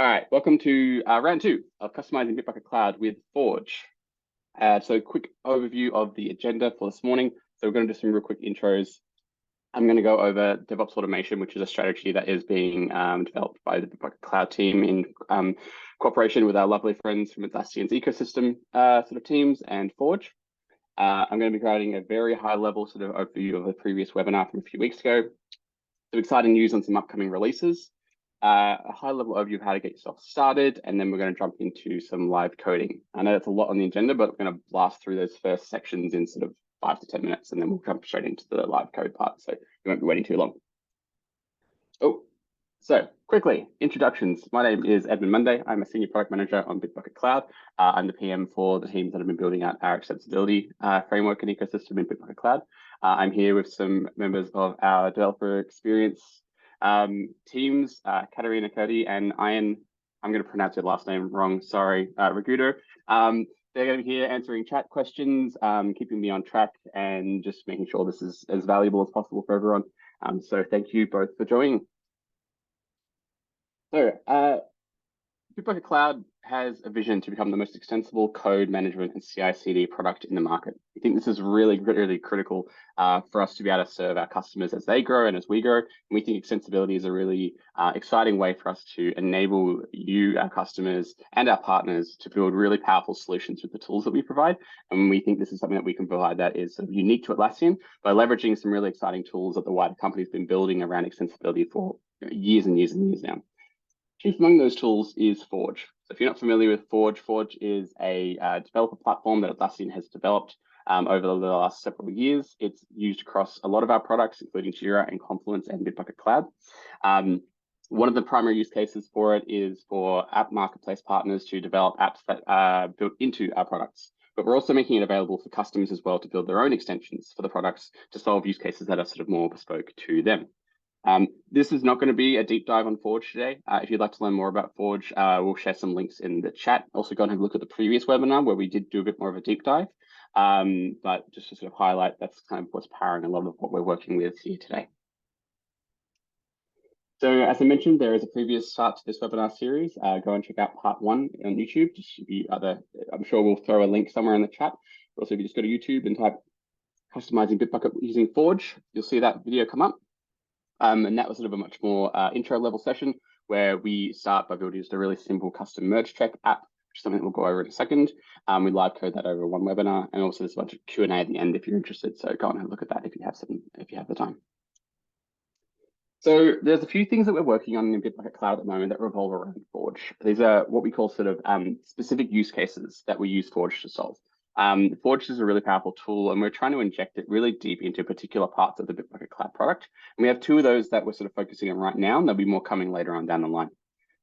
All right, welcome to round two of customizing Bitbucket Cloud with Forge. So quick overview of the agenda for this morning. So we're going to do some real quick intros. I'm going to go over DevOps automation, which is a strategy that is being developed by the Bitbucket Cloud team in cooperation with our lovely friends from Atlassian's ecosystem sort of teams and Forge. I'm going to be providing a very high level sort of overview of the previous webinar from a few weeks ago. Some exciting news on some upcoming releases. A high-level overview of how to get yourself started, and then we're going to jump into some live coding. I know that's a lot on the agenda, but we're going to blast through those first sections in sort of 5 to 10 minutes, and then we'll jump straight into the live code part, so you won't be waiting too long. So quickly, introductions. My name is Edmund Munday. I'm a senior product manager on Bitbucket Cloud. I'm the PM for the teams that have been building out our extensibility framework and ecosystem in Bitbucket Cloud. I'm here with some members of our developer experience teams, Katarina Cody and Ian, I'm going to pronounce your last name wrong, sorry, Ragudo. They're going to be here answering chat questions, keeping me on track and just making sure this is as valuable as possible for everyone. So thank you both for joining. So Bitbucket Cloud has a vision to become the most extensible code management and CI/CD product in the market. I think this is really, really critical for us to be able to serve our customers as they grow and as we grow. And we think extensibility is a really exciting way for us to enable you, our customers, and our partners to build really powerful solutions with the tools that we provide. And we think this is something that we can provide that is sort of unique to Atlassian by leveraging some really exciting tools that the wider company has been building around extensibility for years and years and years now. Chief among those tools is Forge. So if you're not familiar with Forge, Forge is a developer platform that Atlassian has developed over the last several years. It's used across a lot of our products, including Jira and Confluence and Bitbucket Cloud. One of the primary use cases for it is for app marketplace partners to develop apps that are built into our products. But we're also making it available for customers as well to build their own extensions for the products to solve use cases that are sort of more bespoke to them. This is not going to be a deep dive on Forge today. If you'd like to learn more about Forge, we'll share some links in the chat. Also go and have a look at the previous webinar where we did do a bit more of a deep dive. But just to sort of highlight, that's kind of what's powering a lot of what we're working with here today. So as I mentioned, there is a previous start to this webinar series. Go and check out part 1 on YouTube. Just should be I'm sure we'll throw a link somewhere in the chat. But also, if you just go to YouTube and type customizing Bitbucket using Forge, you'll see that video come up. And that was sort of a much more intro level session where we start by building just a really simple custom merge check app, which is something that we'll go over in a second. We live code that over one webinar, and also there's a bunch of Q&A at the end if you're interested. So go and have a look at that if you have the time. So there's a few things that we're working on in Bitbucket Cloud at the moment that revolve around Forge. These are what we call sort of specific use cases that we use Forge to solve. Forge is a really powerful tool, and we're trying to inject it really deep into particular parts of the Bitbucket Cloud product. And we have 2 of those that we're sort of focusing on right now, and there'll be more coming later on down the line.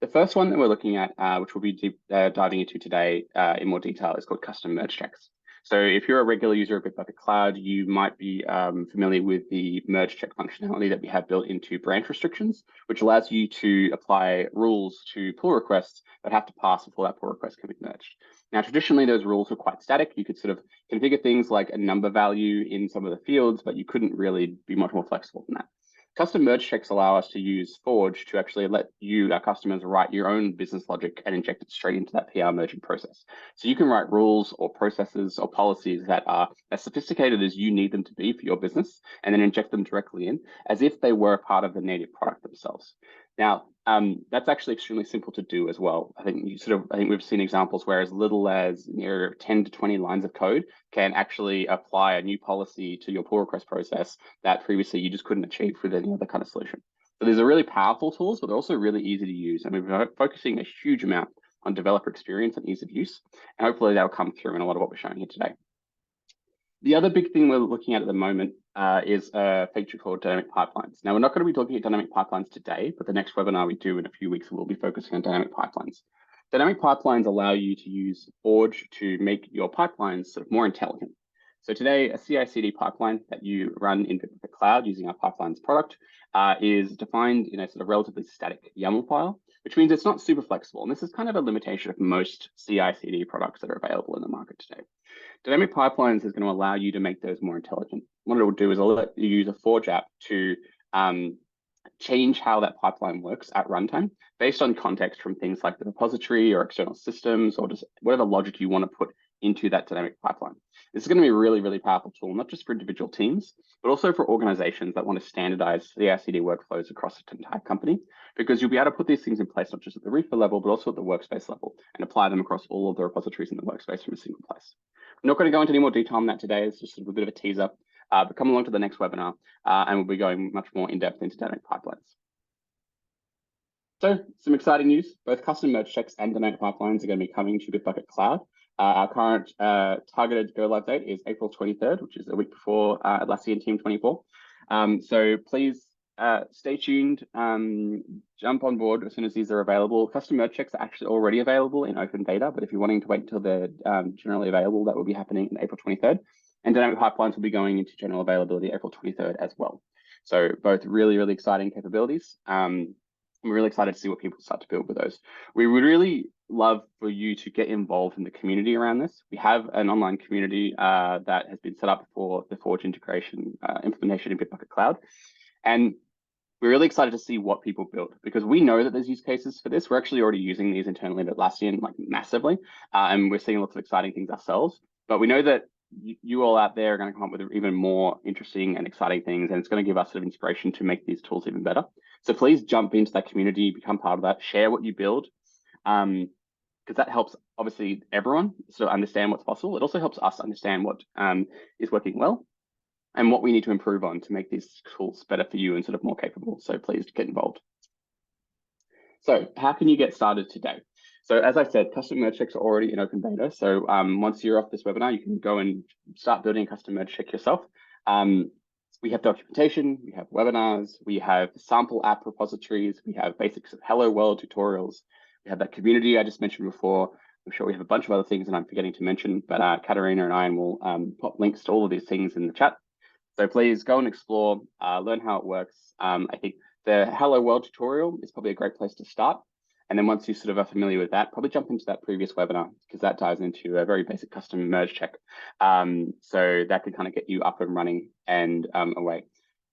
The first one that we're looking at, which we'll be diving into today in more detail, is called custom merge checks. So if you're a regular user of Bitbucket Cloud, you might be familiar with the merge check functionality that we have built into branch restrictions, which allows you to apply rules to pull requests that have to pass before that pull request can be merged. Now, traditionally, those rules were quite static. You could sort of configure things like a number value in some of the fields, but you couldn't really be much more flexible than that. Custom merge checks allow us to use Forge to actually let you, our customers, write your own business logic and inject it straight into that PR merging process. So you can write rules or processes or policies that are as sophisticated as you need them to be for your business, and then inject them directly in as if they were a part of the native product themselves. Now, that's actually extremely simple to do as well. I think we've seen examples where as little as near 10 to 20 lines of code can actually apply a new policy to your pull request process that previously you just couldn't achieve with any other kind of solution. So these are really powerful tools, but they're also really easy to use. And we're focusing a huge amount on developer experience and ease of use. And hopefully that'll come through in a lot of what we're showing here today. The other big thing we're looking at the moment is a feature called dynamic pipelines. Now, we're not going to be talking about dynamic pipelines today, but the next webinar we do in a few weeks, we'll be focusing on dynamic pipelines. Dynamic pipelines allow you to use Forge to make your pipelines sort of more intelligent. So today, a CI/CD pipeline that you run in Bitbucket Cloud using our pipelines product is defined in a sort of relatively static YAML file, which means it's not super flexible. And this is kind of a limitation of most CI/CD products that are available in the market today. Dynamic pipelines is going to allow you to make those more intelligent. What it will do is it'll let you use a Forge app to change how that pipeline works at runtime based on context from things like the repository or external systems or just whatever logic you want to put into that dynamic pipeline. This is going to be a really, really powerful tool, not just for individual teams, but also for organizations that want to standardize CI/CD workflows across an entire company, because you'll be able to put these things in place, not just at the repo level, but also at the workspace level, and apply them across all of the repositories in the workspace from a single place. I'm not going to go into any more detail on that today. It's just a bit of a teaser, but come along to the next webinar, and we'll be going much more in depth into dynamic pipelines. So some exciting news, both custom merge checks and dynamic pipelines are going to be coming to Bitbucket Cloud. Our current targeted go live date is April 23rd, which is a week before Atlassian Team 24. So please stay tuned, jump on board as soon as these are available. Custom merge checks are actually already available in open beta, but if you're wanting to wait until they're generally available, that will be happening on April 23rd. And dynamic pipelines will be going into general availability April 23rd as well. So both really, really exciting capabilities. We're really excited to see what people start to build with those. We would really love for you to get involved in the community around this. We have an online community that has been set up for the Forge integration implementation in Bitbucket Cloud. And we're really excited to see what people build, because we know that there's use cases for this. We're actually already using these internally at Atlassian, like massively, and we're seeing lots of exciting things ourselves. But we know that you all out there are going to come up with even more interesting and exciting things, and it's going to give us sort of inspiration to make these tools even better. So please jump into that community, become part of that, share what you build, because that helps obviously everyone sort of understand what's possible. It also helps us understand what is working well and what we need to improve on to make these tools better for you and sort of more capable. So please get involved. So how can you get started today? So as I said, custom merge checks are already in open beta. So once you're off this webinar, you can go and start building a custom merge check yourself. We have documentation, we have webinars, we have sample app repositories, we have basics of Hello World tutorials, we have that community I just mentioned before. I'm sure we have a bunch of other things that I'm forgetting to mention, but Katarina and I will pop links to all of these things in the chat. So please go and explore, learn how it works. I think the Hello World tutorial is probably a great place to start. And then once you sort of are familiar with that, probably jump into that previous webinar, because that dives into a very basic custom merge check. So that could kind of get you up and running and away.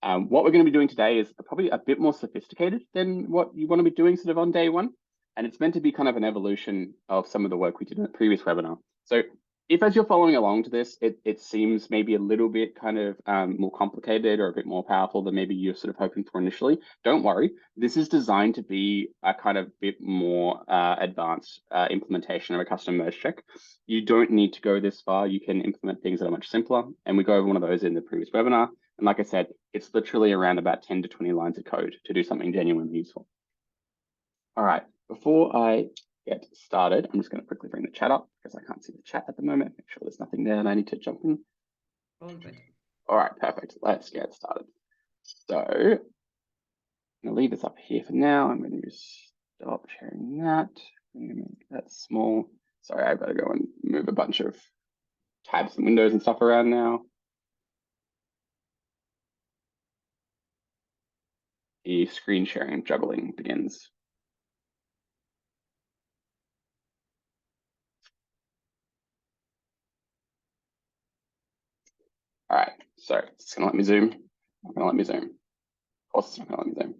What we're going to be doing today is probably a bit more sophisticated than what you want to be doing sort of on day one. And it's meant to be kind of an evolution of some of the work we did in the previous webinar. So if as you're following along to this, it seems maybe a little bit kind of more complicated or a bit more powerful than maybe you're sort of hoping for initially, don't worry. This is designed to be a kind of bit more advanced implementation of a custom merge check. You don't need to go this far. You can implement things that are much simpler. And we go over one of those in the previous webinar. And like I said, it's literally around about 10 to 20 lines of code to do something genuinely useful. All right, before I get started, I'm just going to quickly bring the chat up because I can't see the chat at the moment. Make sure there's nothing there and I need to jump in. All good. All right, perfect. Let's get started. So I'm going to leave this up here for now. I'm going to stop sharing that. I'm going to make that small. Sorry, I've got to go and move a bunch of tabs and windows and stuff around now. The screen sharing juggling begins. All right, so it's going to let me zoom. Not going to let me zoom. Of course, it's not going to let me zoom.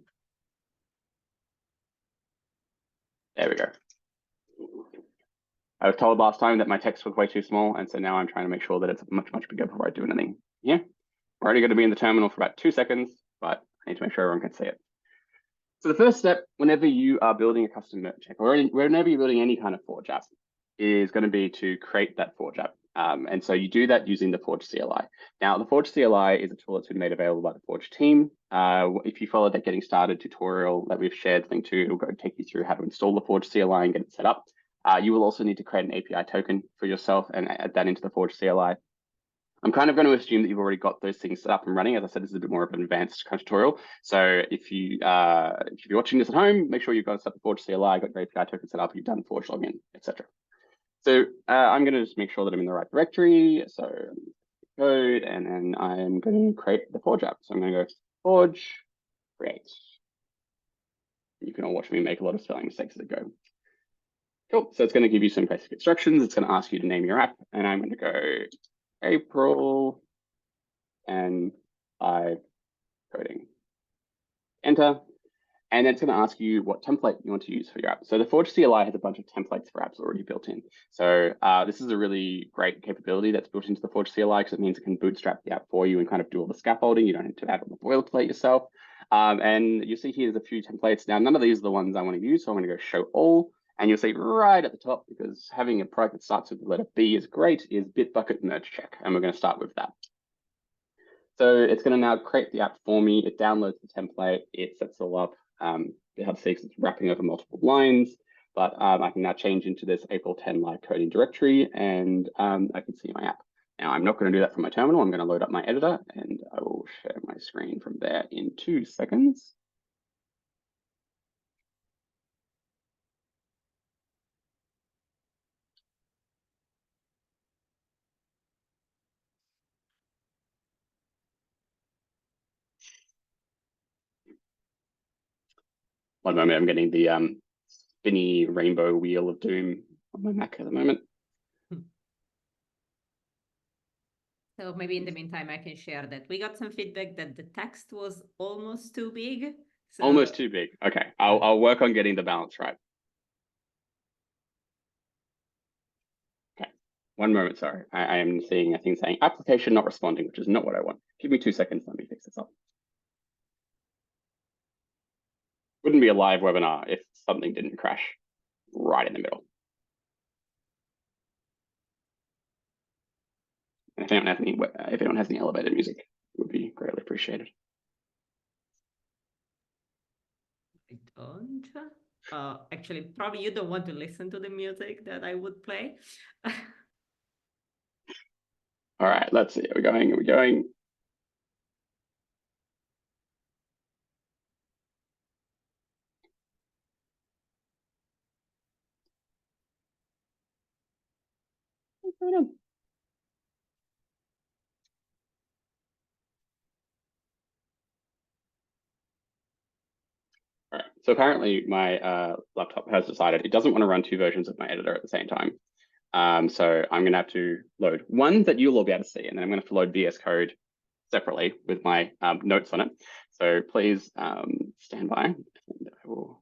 There we go. I was told last time that my text was way too small, and so now I'm trying to make sure that it's much, much bigger before I do anything. Yeah, we're only going to be in the terminal for about 2 seconds, but I need to make sure everyone can see it. So the first step, whenever you are building a custom merge check, or whenever you're building any kind of Forge app, is going to be to create that Forge app. And so you do that using the Forge CLI. Now, the Forge CLI is a tool that's been made available by the Forge team. If you follow that getting started tutorial that we've shared link to, it'll go take you through how to install the Forge CLI and get it set up. You will also need to create an API token for yourself and add that into the Forge CLI. I'm kind of going to assume that you've already got those things set up and running. As I said, this is a bit more of an advanced kind of tutorial. So if you're watching this at home, make sure you've got to set the Forge CLI, got your API token set up, you've done Forge login, etc. So I'm going to just make sure that I'm in the right directory. So code, and then I'm going to create the Forge app. So I'm going to go Forge, create. You can all watch me make a lot of spelling mistakes as I go. Cool. So it's going to give you some basic instructions. It's going to ask you to name your app, and I'm going to go April and 5 coding. Enter. And then it's going to ask you what template you want to use for your app. So the Forge CLI has a bunch of templates for apps already built in. So this is a really great capability that's built into the Forge CLI because it means it can bootstrap the app for you and kind of do all the scaffolding. You don't need to add all the boilerplate yourself. And you see here there's a few templates. Now, none of these are the ones I want to use, so I'm going to go show all. And you'll see right at the top, because having a product that starts with the letter B is great, is Bitbucket merge check. And we're going to start with that. So it's going to now create the app for me. It downloads the template. It sets it all up. You have to see it's wrapping over multiple lines, but I can now change into this April 10 live coding directory, and I can see my app. Now, I'm not going to do that from my terminal. I'm going to load up my editor, and I will share my screen from there in 2 seconds. One moment, I'm getting the spinny rainbow wheel of doom on my Mac at the moment. So maybe in the meantime, I can share that we got some feedback that the text was almost too big. So... Almost too big. Okay, I'll work on getting the balance right. Okay, one moment, sorry. I am seeing a thing saying application not responding, which is not what I want. Give me 2 seconds, let me fix this up. Wouldn't be a live webinar if something didn't crash right in the middle. And if anyone has any elevated music, it would be greatly appreciated. I don't. Actually, probably you don't want to listen to the music that I would play. All right, let's see. Are we going? Are we going? What's going on? All right, so apparently my laptop has decided it doesn't want to run 2 versions of my editor at the same time. So I'm going to have to load one that you'll all be able to see, and then I'm going to have to load VS Code separately with my notes on it. So please stand by, and I will.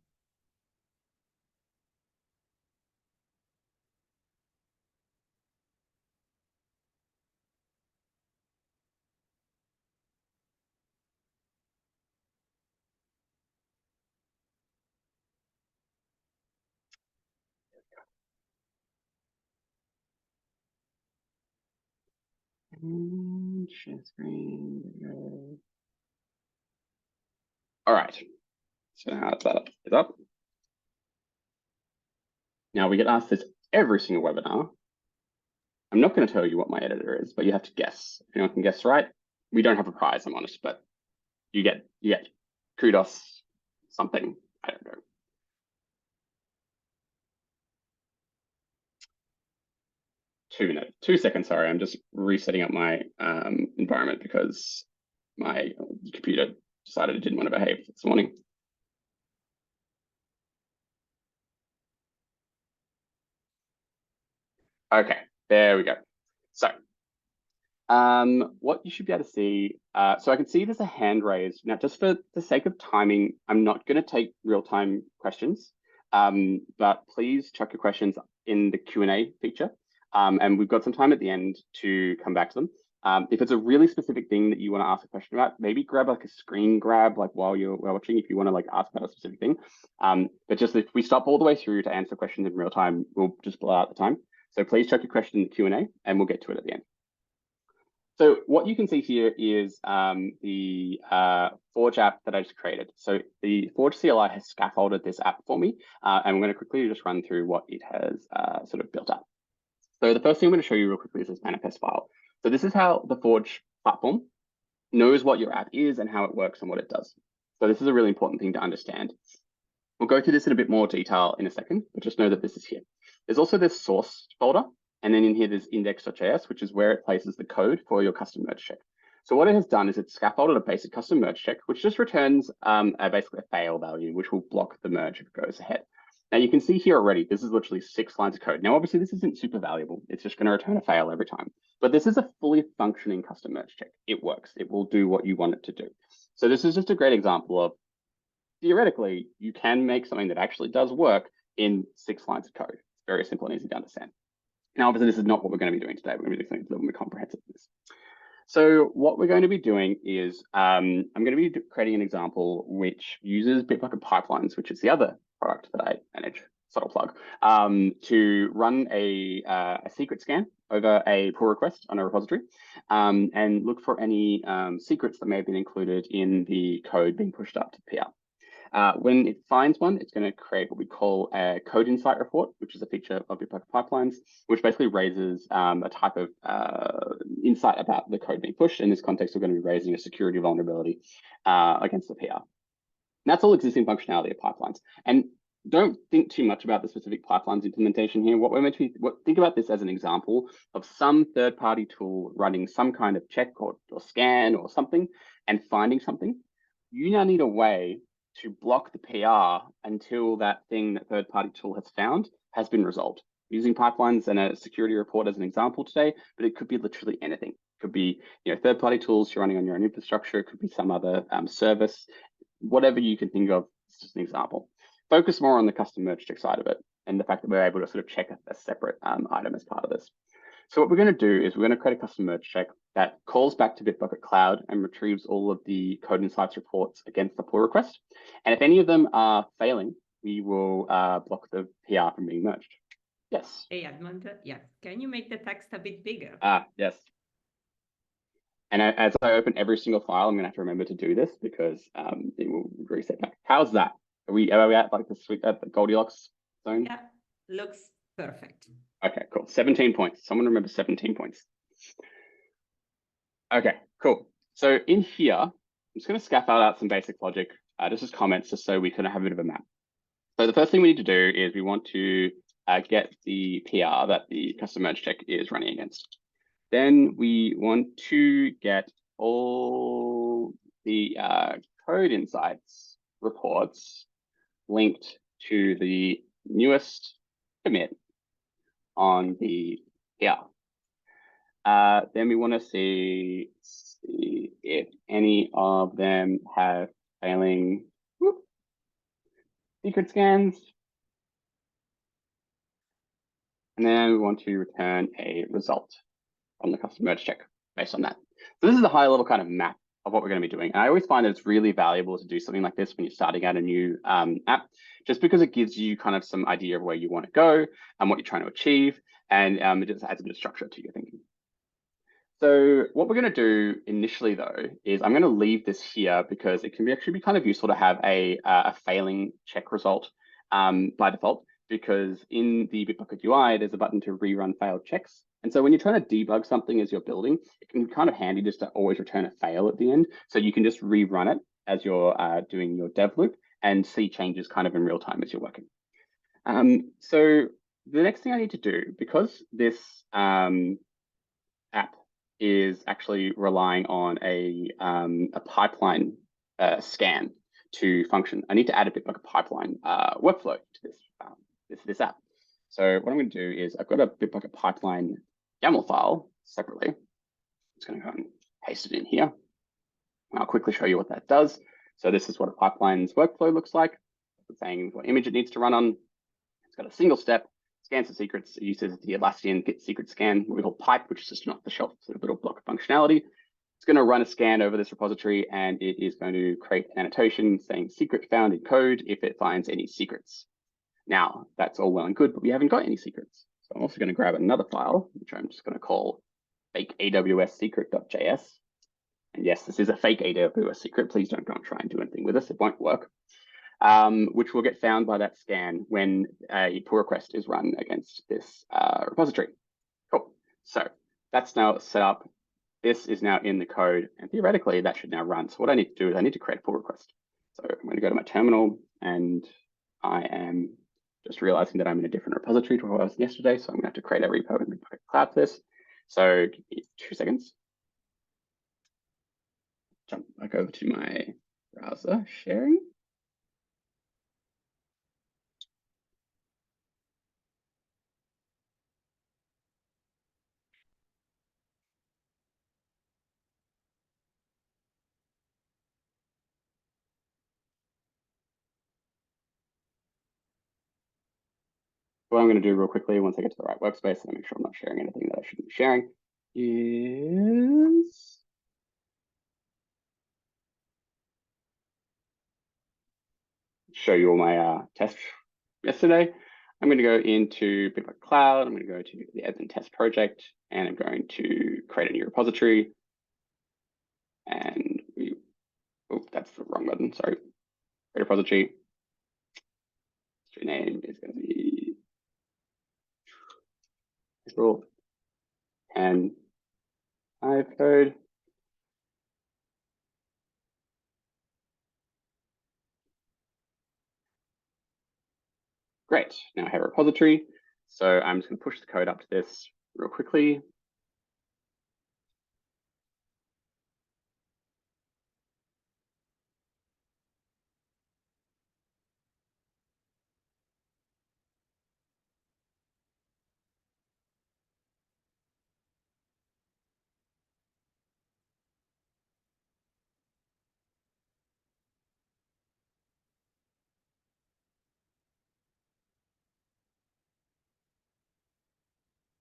Share screen. All right. So now that is up. Now we get asked this every single webinar. I'm not going to tell you what my editor is, but you have to guess. If anyone can guess right, we don't have a prize, I'm honest, but you get kudos, something. I don't know. 2 minutes, 2 seconds. Sorry, I'm just resetting up my environment because my computer decided it didn't want to behave this morning. Okay, there we go. So what you should be able to see, so I can see there's a hand raised. Now, just for the sake of timing, I'm not going to take real-time questions, but please chuck your questions in the Q&A feature. And we've got some time at the end to come back to them. If it's a really specific thing that you want to ask a question about, maybe grab like a screen grab like while you're watching if you want to like ask about a specific thing. But just if we stop all the way through to answer questions in real time, we'll just blow out the time. So please chuck your question in the Q&A and we'll get to it at the end. So what you can see here is the Forge app that I just created. So the Forge CLI has scaffolded this app for me, and I'm going to quickly just run through what it has sort of built up. So the first thing I'm going to show you real quickly is this manifest file. So this is how the Forge platform knows what your app is and how it works and what it does. So this is a really important thing to understand. We'll go through this in a bit more detail in a second, but just know that this is here. There's also this source folder. And then in here, there's index.js, which is where it places the code for your custom merge check. So what it has done is it's scaffolded a basic custom merge check, which just returns basically a fail value, which will block the merge if it goes ahead. Now you can see here already, this is literally 6 lines of code. Now, obviously this isn't super valuable. It's just going to return a fail every time. But this is a fully functioning custom merge check. It works. It will do what you want it to do. So this is just a great example of theoretically, you can make something that actually does work in 6 lines of code. It's very simple and easy to understand. Now, obviously, this is not what we're going to be doing today. We're going to be doing something a little more comprehensive than this. So what we're going to be doing is I'm going to be creating an example which uses Bitbucket pipelines, which is the other product that I manage, subtle plug, to run a secret scan over a pull request on a repository and look for any secrets that may have been included in the code being pushed up to PR. When it finds one, it's going to create what we call a code insight report, which is a feature of Bitbucket pipelines, which basically raises a type of insight about the code being pushed. In this context, we're going to be raising a security vulnerability against the PR. And that's all existing functionality of pipelines. And don't think too much about the specific pipelines implementation here. What we're meant to think about this as an example of some third-party tool running some kind of check or scan or something and finding something. You now need a way to block the PR until that thing that third-party tool has found has been resolved. Using pipelines and a security report as an example today, but it could be literally anything. It could be third-party tools you're running on your own infrastructure. It could be some other service, whatever you can think of. It's just an example. Focus more on the custom merge check side of it and the fact that we're able to sort of check a separate item as part of this. So what we're going to do is we're going to create a custom merge check that calls back to Bitbucket Cloud and retrieves all of the code insights reports against the pull request. And if any of them are failing, we will block the PR from being merged. Yes. Hey, Edmund, yeah. Can you make the text a bit bigger? Yes. And as I open every single file, I'm going to have to remember to do this because it will reset back. How's that? Are we at like the Goldilocks zone? Yeah, looks perfect. Okay, cool. 17 points. Someone remember 17 points. Okay, cool. So in here, I'm just going to scaffold out some basic logic, just as comments, just so we can have a bit of a map. So the first thing we need to do is we want to get the PR that the custom merge check is running against. Then we want to get all the code insights reports linked to the newest commit on the PR. Then we want to see if any of them have failing secret scans. And then we want to return a result from the custom merge check based on that. So this is a high level kind of map of what we're going to be doing. And I always find that it's really valuable to do something like this when you're starting out a new app, just because it gives you kind of some idea of where you want to go and what you're trying to achieve. And it just adds a bit of structure to your thinking. So what we're going to do initially, though, is I'm going to leave this here because it can actually be kind of useful to have a failing check result by default, because in the Bitbucket UI, there's a button to rerun failed checks. And so when you're trying to debug something as you're building, it can be kind of handy just to always return a fail at the end. So you can just rerun it as you're doing your dev loop and see changes kind of in real time as you're working. So the next thing I need to do, because this app is actually relying on a pipeline scan to function, I need to add a Bitbucket pipeline workflow to this app. So what I'm going to do is I've got a Bitbucket pipeline YAML file separately. I'm just going to go and paste it in here. And I'll quickly show you what that does. So this is what a pipeline's workflow looks like. It's saying what image it needs to run on. It's got a single step, scans the secrets. It uses the Atlassian git secret scan, what we call pipe, which is just an off-the-shelf sort of little block of functionality. It's going to run a scan over this repository, and it is going to create an annotation saying secret found in code if it finds any secrets. Now, that's all well and good, but we haven't got any secrets. So I'm also going to grab another file, which I'm just going to call fake AWS secret.js. And yes, this is a fake AWS secret. Please don't go and try and do anything with this. It won't work. Which will get found by that scan when a pull request is run against this repository. Cool. So that's now set up. This is now in the code, and theoretically that should now run. So what I need to do is I need to create a pull request. So I'm going to go to my terminal, and I am just realizing that I'm in a different repository to where I was yesterday. So I'm going to have to create a repo in Bitbucket Cloud for this. So give me 2 seconds. Jump back over to my browser sharing. what I'm going to do real quickly once I get to the right workspace and make sure I'm not sharing anything that I shouldn't be sharing is show you all my tests yesterday. I'm going to go into Bitbucket Cloud. I'm going to go to the Edmund test project, and I'm going to create a new repository. And oh, that's the wrong button. Sorry. Create repository. Name is going to be April and code. Great. Now I have a repository. So I'm just going to push the code up to this real quickly.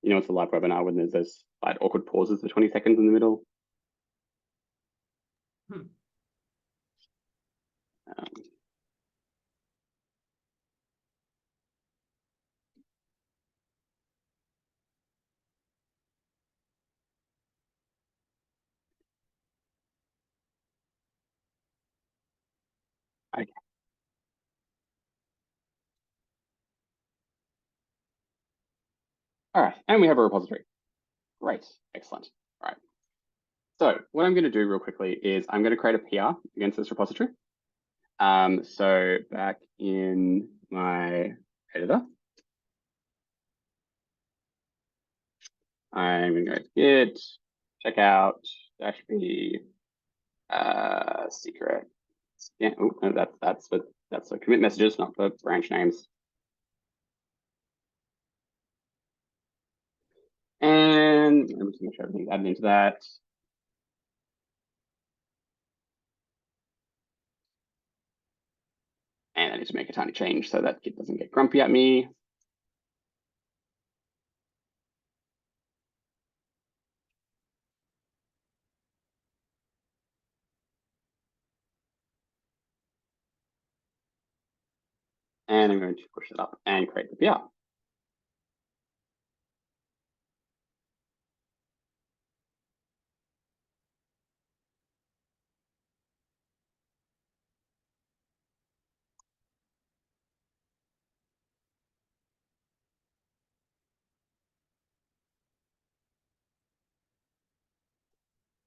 You know, it's a live webinar when there's those slight awkward pauses for 20 seconds in the middle. Okay. All right, and we have a repository. Great, excellent. All right. So what I'm going to do real quickly is I'm going to create a PR against this repository. So back in my editor, I'm going to go git checkout -b secret. Yeah, oh, no, that's for commit messages, not for branch names. And I'm just going to make sure everything's added into that. And I need to make a tiny change so that Git doesn't get grumpy at me. And I'm going to push it up and create the PR.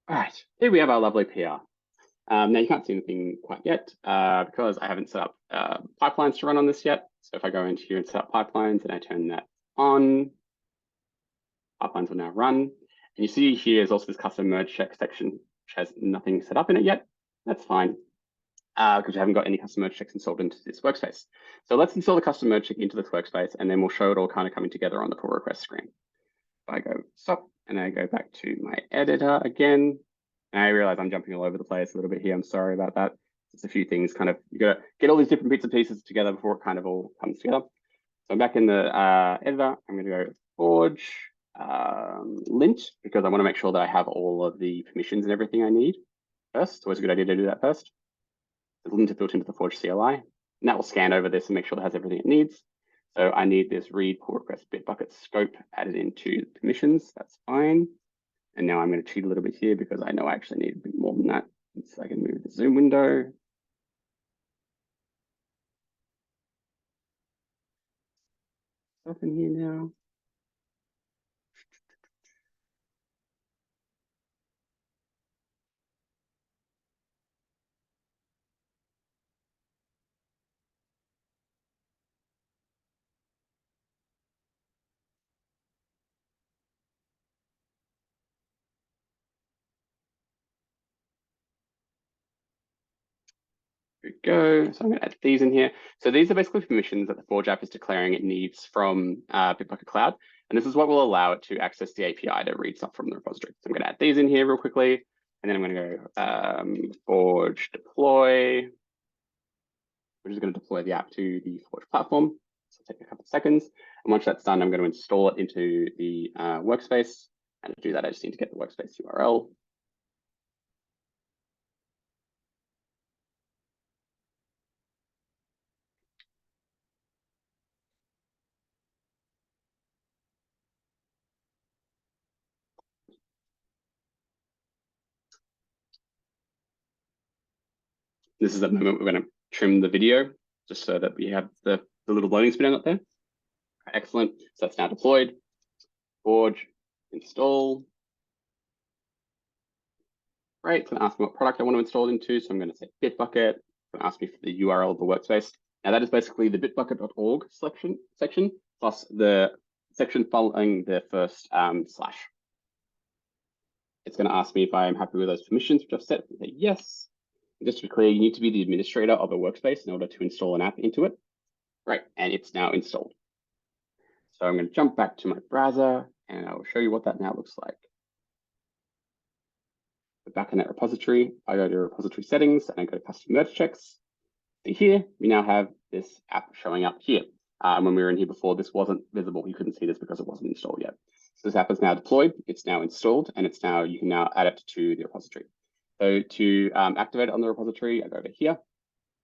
All right, here we have our lovely PR. Now you can't see anything quite yet because I haven't set up pipelines to run on this yet. So if I go into here and set up pipelines and I turn that on, pipelines will now run. And you see here is also this custom merge check section, which has nothing set up in it yet. That's fine because we haven't got any custom merge checks installed into this workspace. So let's install the custom merge check into this workspace, and then we'll show it all kind of coming together on the pull request screen. If I go stop and I go back to my editor again, and I realize I'm jumping all over the place a little bit here. I'm sorry about that. Just a few things kind of, you got to get all these different bits and pieces together before it kind of all comes together. So I'm back in the editor. I'm going to go forge lint because I want to make sure that I have all of the permissions and everything I need first. It's always a good idea to do that first. The lint is built into the forge CLI, and that will scan over this and make sure it has everything it needs. So I need this read pull request Bitbucket scope added into permissions. That's fine. And now I'm going to cheat a little bit here because I know I actually need a bit more than that. So I can move the zoom window. Stuff in here now. There we go. So I'm going to add these in here. So these are basically permissions that the Forge app is declaring it needs from Bitbucket Cloud. And this is what will allow it to access the API to read stuff from the repository. So I'm going to add these in here real quickly. And then I'm going to go Forge deploy, which is going to deploy the app to the Forge platform. So it'll take a couple of seconds. And once that's done, I'm going to install it into the workspace. And to do that, I just need to get the workspace URL. This is the moment we're going to trim the video just so that we have the little loading spinning up there. Excellent. So that's now deployed. Forge, install. Great. It's going to ask me what product I want to install it into. So I'm going to say Bitbucket. It's going to ask me for the URL of the workspace. Now that is basically the bitbucket.org section plus the section following the first slash. It's going to ask me if I am happy with those permissions, which I've set. Say yes. And just to be clear, you need to be the administrator of a workspace in order to install an app into it. Right, and it's now installed. So I'm going to jump back to my browser and I will show you what that now looks like. Back in that repository, I go to repository settings and I go to custom merge checks. See here, we now have this app showing up here. When we were in here before, this wasn't visible. You couldn't see this because it wasn't installed yet. So this app is now deployed, it's now installed, and it's now, you can now add it to the repository. So to activate it on the repository, I go over here.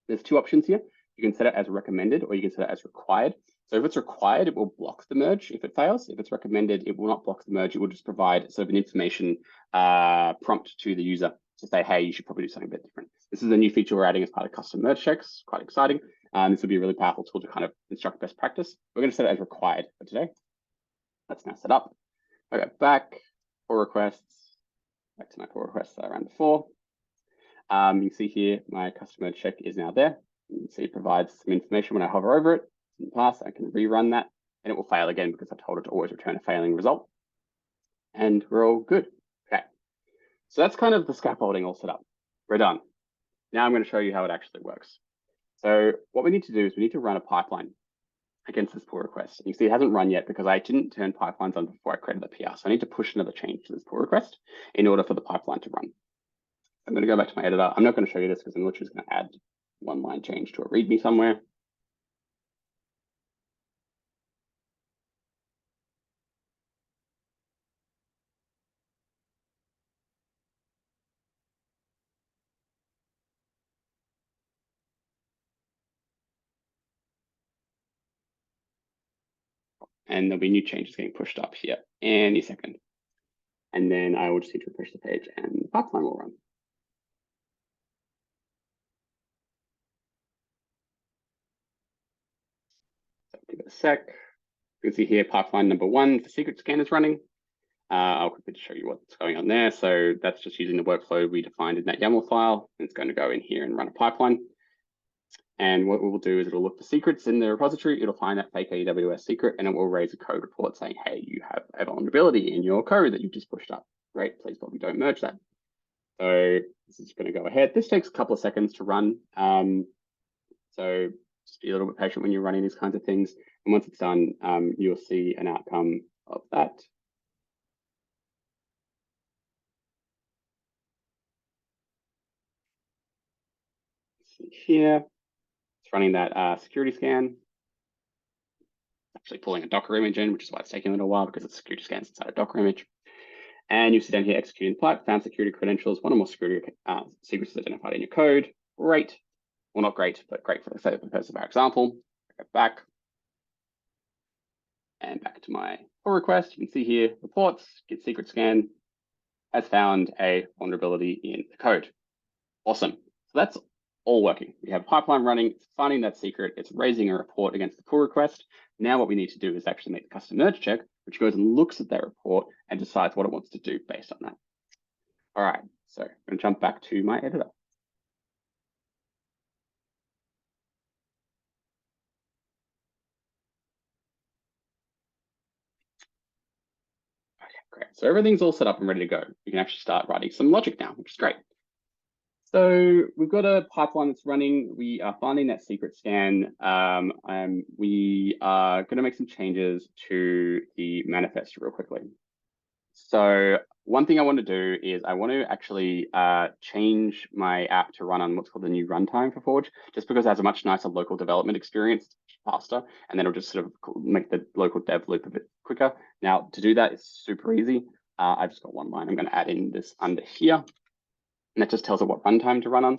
There's two options here. You can set it as recommended or you can set it as required. So if it's required, it will block the merge if it fails. If it's recommended, it will not block the merge. It will just provide sort of an information prompt to the user to say, hey, you should probably do something a bit different. This is a new feature we're adding as part of custom merge checks. Quite exciting. This will be a really powerful tool to kind of instruct best practice. We're going to set it as required for today. That's now set up. I go back, pull requests, back to my pull requests that I ran before. You can see here, my customer check is now there. You can see it provides some information when I hover over it. In the past, I can rerun that and it will fail again because I told it to always return a failing result. And we're all good. Okay. So that's kind of the scaffolding all set up. We're done. Now I'm going to show you how it actually works. So what we need to do is we need to run a pipeline against this pull request. And you see it hasn't run yet because I didn't turn pipelines on before I created the PR. So I need to push another change to this pull request in order for the pipeline to run. I'm going to go back to my editor. I'm not going to show you this because I'm literally just going to add one line change to a README somewhere. And there'll be new changes getting pushed up here any second. And then I will just need to refresh the page and the pipeline will run. So give it a sec. You can see here pipeline number 1 for secret scan is running. I'll quickly show you what's going on there. So that's just using the workflow we defined in that YAML file. It's going to go in here and run a pipeline. And what we will do is it'll look for secrets in the repository. It'll find that fake AWS secret and it will raise a code report saying, hey, you have a vulnerability in your code that you've just pushed up. Great, please probably don't merge that. So this is going to go ahead. This takes a couple of seconds to run. So just be a little bit patient when you're running these kinds of things. And once it's done, you'll see an outcome of that. See here, it's running that security scan. Actually pulling a Docker image in, which is why it's taking a little while because it's security scans inside a Docker image. And you see down here, executing pipe, found security credentials, one or more security secrets identified in your code. Great. Well, not great, but great for the purpose of our example. I go back and back to my pull request. You can see here, reports, git secret scan has found a vulnerability in the code. Awesome. So that's all working. We have a pipeline running, it's finding that secret, it's raising a report against the pull request. Now what we need to do is actually make the custom merge check, which goes and looks at that report and decides what it wants to do based on that. All right, so I'm going to jump back to my editor. Okay, great. So everything's all set up and ready to go. We can actually start writing some logic now, which is great. So we've got a pipeline that's running. We are finding that secret scan. We are going to make some changes to the manifest real quickly. So one thing I want to do is I want to actually change my app to run on what's called the new runtime for Forge, just because it has a much nicer local development experience, faster, and then it'll just sort of make the local dev loop a bit quicker. Now, to do that, it's super easy. I've just got one line. I'm going to add in this under here, and that just tells it what runtime to run on.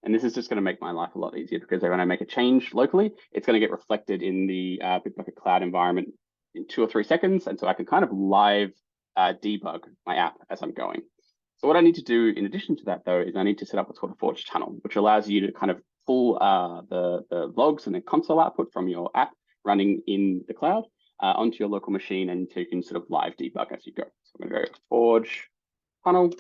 And this is just going to make my life a lot easier because when I make a change locally, it's going to get reflected in the Bitbucket Cloud environment in 2 or 3 seconds. And so I can kind of live debug my app as I'm going. So what I need to do in addition to that, though, is I need to set up what's called a Forge tunnel, which allows you to kind of pull the logs and the console output from your app running in the cloud onto your local machine, and so you can sort of live debug as you go. So I'm going to go Forge tunnel.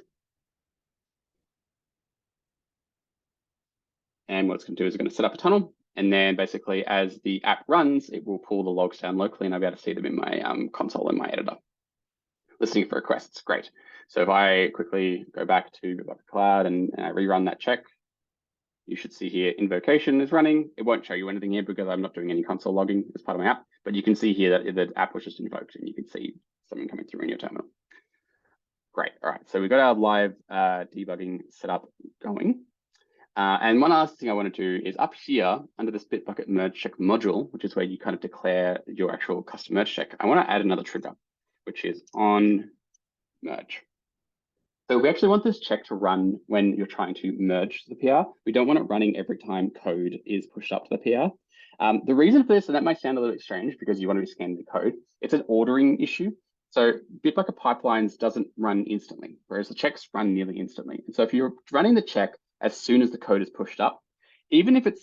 And what it's going to do is it's going to set up a tunnel. And then basically as the app runs, it will pull the logs down locally, and I'll be able to see them in my console in my editor. Listening for requests, great. So if I quickly go back to Bitbucket Cloud and I rerun that check, you should see here invocation is running. It won't show you anything here because I'm not doing any console logging as part of my app, but you can see here that the app was just invoked, and you can see something coming through in your terminal. Great, all right, so we've got our live debugging setup going. And one last thing I want to do is up here under this Bitbucket merge check module, which is where you kind of declare your actual custom merge check. I want to add another trigger, which is on merge. So we actually want this check to run when you're trying to merge the PR. We don't want it running every time code is pushed up to the PR. The reason for this, and that might sound a little bit strange because you want to be scanning the code, it's an ordering issue. So Bitbucket pipelines doesn't run instantly, whereas the checks run nearly instantly. And so if you're running the check as soon as the code is pushed up, even if it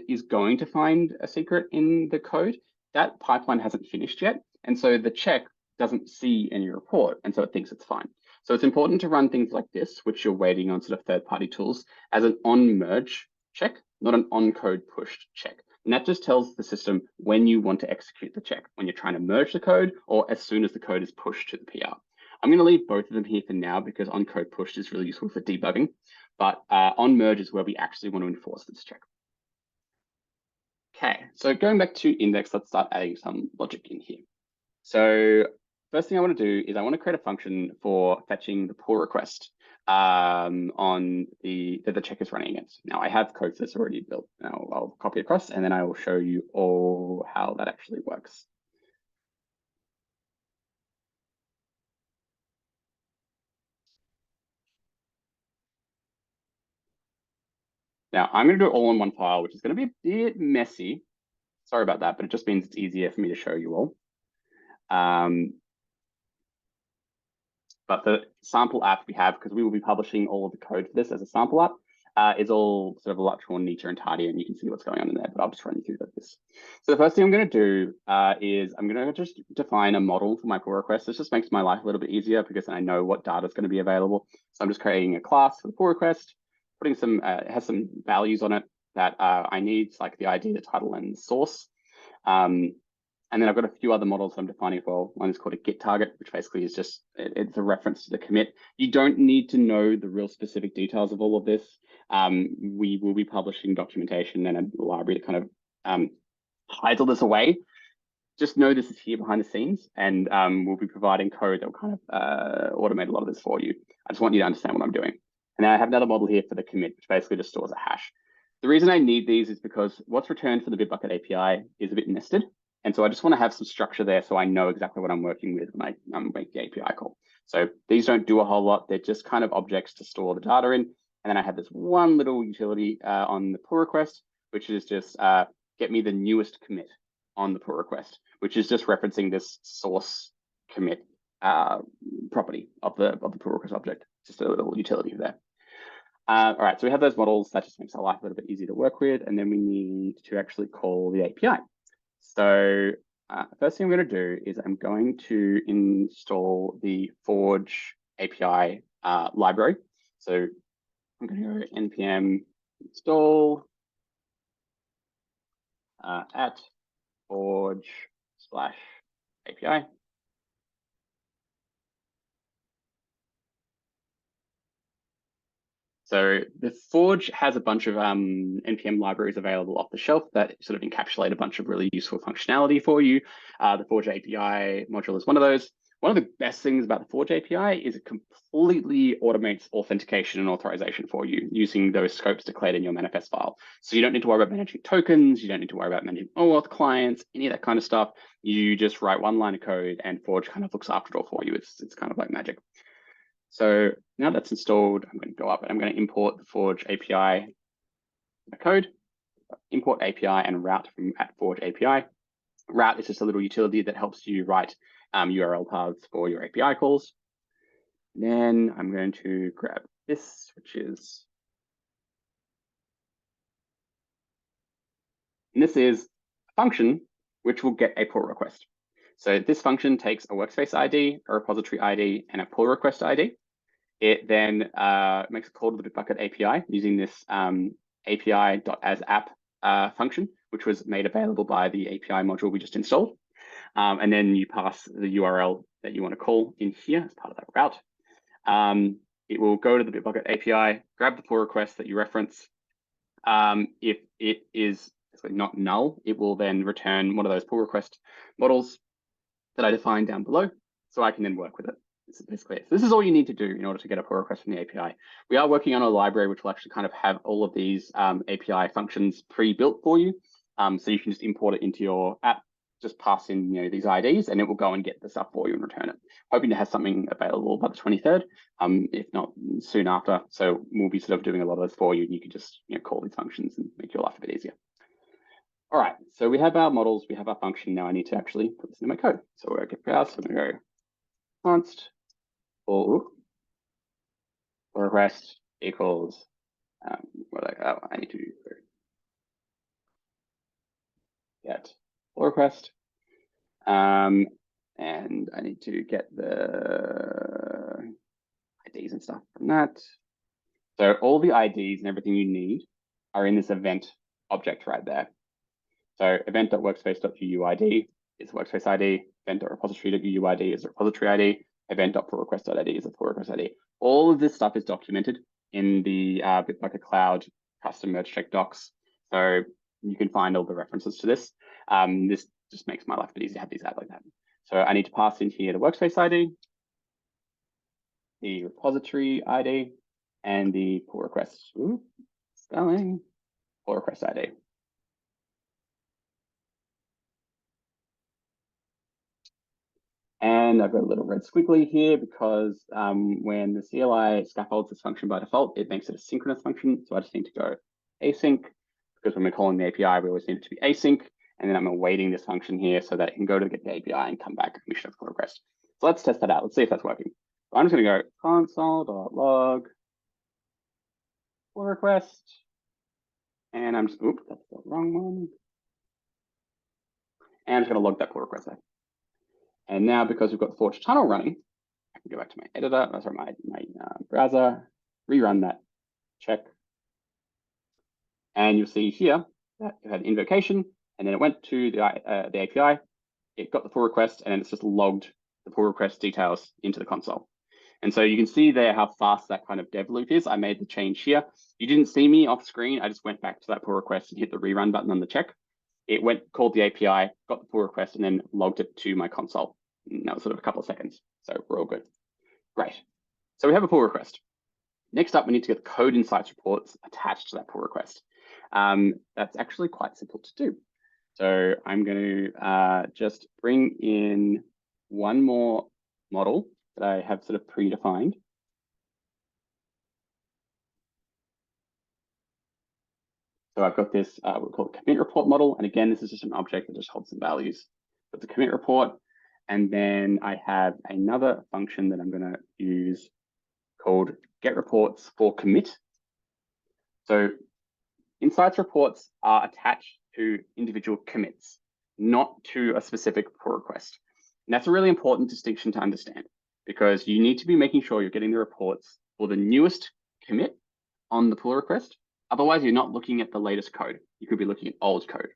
is going to find a secret in the code, that pipeline hasn't finished yet. And so the check doesn't see any report, and so it thinks it's fine. So it's important to run things like this, which you're waiting on sort of third-party tools, as an on-merge check, not an on-code pushed check. And that just tells the system when you want to execute the check, when you're trying to merge the code or as soon as the code is pushed to the PR. I'm going to leave both of them here for now because on-code pushed is really useful for debugging, but on-merge is where we actually want to enforce this check. Okay, so going back to index, let's start adding some logic in here. So first thing I want to do is I want to create a function for fetching the pull request on that the check is running against. Now I have code for this already built. Now I'll copy across and then I will show you all how that actually works. Now I'm going to do it all in one file, which is going to be a bit messy. Sorry about that, but it just means it's easier for me to show you all. But the sample app we have, because we will be publishing all of the code for this as a sample app, is all sort of a lot more neater and tidier, and you can see what's going on in there, but I'll just run you through this. So the first thing I'm going to do is I'm going to just define a model for my pull request. This just makes my life a little bit easier because I know what data is going to be available. So I'm just creating a class for the pull request, putting some, it has some values on it that I need, like the ID, the title, and the source. And then I've got a few other models I'm defining as well. One is called a git target, which basically is just, it's a reference to the commit. You don't need to know the real specific details of all of this. We will be publishing documentation and a library to kind of hide all this away. Just know this is here behind the scenes, and we'll be providing code that will kind of automate a lot of this for you. I just want you to understand what I'm doing. And then I have another model here for the commit, which basically just stores a hash. The reason I need these is because what's returned for the Bitbucket API is a bit nested. And so I just want to have some structure there so I know exactly what I'm working with when I make the API call. So these don't do a whole lot. They're just kind of objects to store the data in. And then I have this one little utility on the pull request, which is just get me the newest commit on the pull request, which is just referencing this source commit property of the pull request object. Just a little utility there. All right, so we have those models. That just makes our life a little bit easier to work with. And then we need to actually call the API. So first thing I'm going to do is I'm going to install the Forge API library. So I'm going to go npm install at Forge /API. So the Forge has a bunch of NPM libraries available off the shelf that sort of encapsulate a bunch of really useful functionality for you. The Forge API module is one of those. One of the best things about the Forge API is it completely automates authentication and authorization for you using those scopes declared in your manifest file. So you don't need to worry about managing tokens. You don't need to worry about managing OAuth clients, any of that kind of stuff. You just write one line of code and Forge kind of looks after it all for you. It's kind of like magic. So now that's installed, I'm going to go up and I'm going to import the Forge API code, import API and route from @Forge API. Route is just a little utility that helps you write URL paths for your API calls. Then I'm going to grab this, which is, and this is a function which will get a pull request. So this function takes a workspace ID, a repository ID, and a pull request ID. It then makes a call to the Bitbucket API using this API.asApp function, which was made available by the API module we just installed. And then you pass the URL that you want to call in here as part of that route. It will go to the Bitbucket API, grab the pull request that you reference. If it is not null, it will then return one of those pull request models that I defined down below, so I can then work with it. This is basically it. So this is all you need to do in order to get a pull request from the API. We are working on a library which will actually kind of have all of these API functions pre-built for you. So you can just import it into your app, just pass in these IDs, and it will go and get the stuff for you and return it. Hoping to have something available by the 23rd, if not soon after. So we'll be sort of doing a lot of those for you, and you can just call these functions and make your life a bit easier. All right, so we have our models, we have our function. Now I need to actually put this in my code. So we're going to browse, so I'm going to go const pull request equals, I need to get pull request. And I need to get the IDs and stuff from that. So all the IDs and everything you need are in this event object right there. So event.workspace.uuid is workspace ID, event.repository.uuid is a repository ID, event.pullRequest.id is a pull request ID. All of this stuff is documented in the Bitbucket Cloud custom merge check docs. So you can find all the references to this. This just makes my life a bit easier to have these out like that. So I need to pass in here the workspace ID, the repository ID, and the pull request. Pull request ID. And I've got a little red squiggly here because when the CLI scaffolds this function by default, it makes it a synchronous function. So I just need to go async, because when we're calling the API, we always need it to be async. And then I'm awaiting this function here so that it can go to get the API and come back and we should have pull request. So let's test that out. Let's see if that's working. So I'm just going to go console.log pull request. And I'm just, oops, that's the wrong one. And I'm just going to log that pull request there. And now, because we've got the Forge tunnel running, I can go back to my editor, my browser, rerun that check. And you'll see here that it had an invocation, and then it went to the API, it got the pull request, and then it's just logged the pull request details into the console. And so you can see there how fast that kind of dev loop is. I made the change here. You didn't see me off screen. I just went back to that pull request and hit the rerun button on the check. It called the API, got the pull request, and then logged it to my console. And that was sort of a couple of seconds. So we're all good. Great. So we have a pull request. Next up, we need to get the code insights reports attached to that pull request. That's actually quite simple to do. So I'm going to just bring in one more model that I have sort of predefined. So I've got this, we'll call it commit report model. And again, this is just an object that just holds some values. But the commit report, and then I have another function that I'm going to use called get reports for commit. So insights reports are attached to individual commits, not to a specific pull request. And that's a really important distinction to understand, because you need to be making sure you're getting the reports for the newest commit on the pull request. Otherwise, you're not looking at the latest code. You could be looking at old code.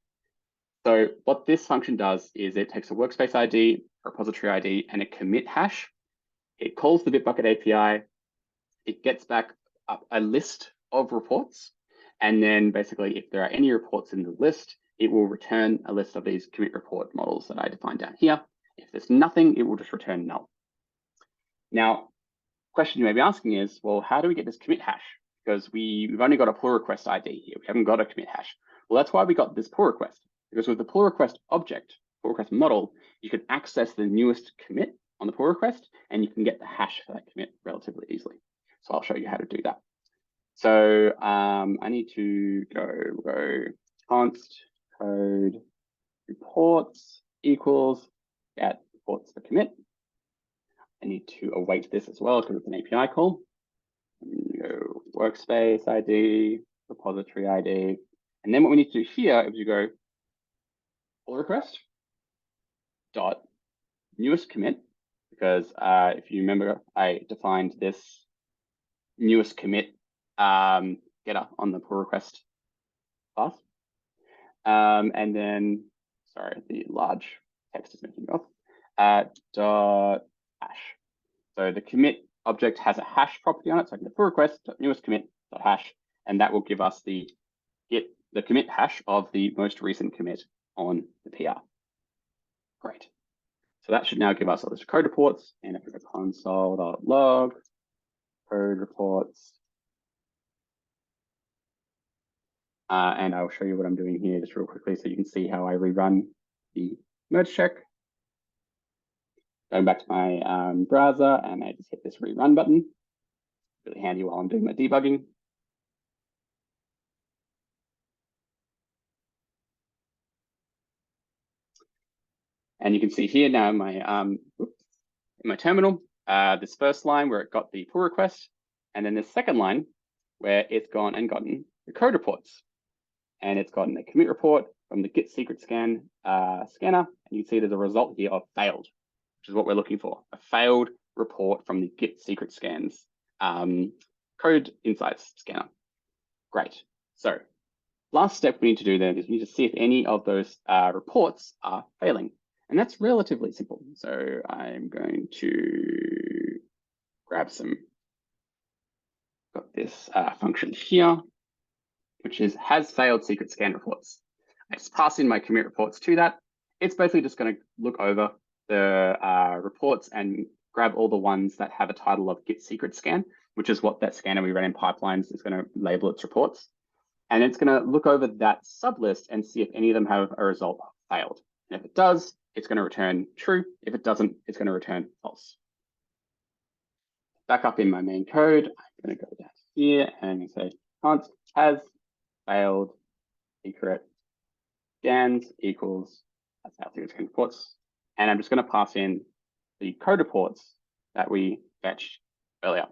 So what this function does is it takes a workspace ID, a repository ID, and a commit hash. It calls the Bitbucket API. It gets back a list of reports. And then basically, if there are any reports in the list, it will return a list of these commit report models that I defined down here. If there's nothing, it will just return null. Now, question you may be asking is, well, how do we get this commit hash? Because we've only got a pull request ID here. We haven't got a commit hash. Well, that's why we got this pull request. Because with the pull request object, pull request model, you can access the newest commit on the pull request, and you can get the hash for that commit relatively easily. So I'll show you how to do that. So I need to go const code reports equals get reports for commit. I need to await this as well because it's an API call. Go workspace ID, repository ID. And then what we need to do here is you go pull request dot newest commit, because if you remember, I defined this newest commit getter on the pull request class. And then, sorry, the large text is making off, dot hash. So the commit object has a hash property on it. So I can do pull request dot newest commit dot hash, and that will give us the commit hash of the most recent commit on the PR. Great. So that should now give us all those code reports. And if we go console.log code reports, and I'll show you what I'm doing here just real quickly so you can see how I rerun the merge check. Going back to my browser, and I just hit this rerun button. Really handy while I'm doing my debugging. And you can see here now in my terminal, this first line where it got the pull request, and then this second line where it's gone and gotten the code reports. And it's gotten a commit report from the git secret scan scanner. And you can see there's a result here of failed, which is what we're looking for, a failed report from the git secret scans code insights scanner. Great. So last step we need to do then is we need to see if any of those reports are failing. And that's relatively simple. So I'm going to grab got this function here, which is has failed secret scan reports. I just pass in my commit reports to that. It's basically just going to look over the reports and grab all the ones that have a title of git secret scan, which is what that scanner we ran in pipelines is going to label its reports. And it's going to look over that sublist and see if any of them have a result of failed. And if it does, it's going to return true. If it doesn't, it's going to return false. Back up in my main code, I'm going to go down here and say const has failed secret scans equals that's how secret scan reports. And I'm just going to pass in the code reports that we fetched earlier.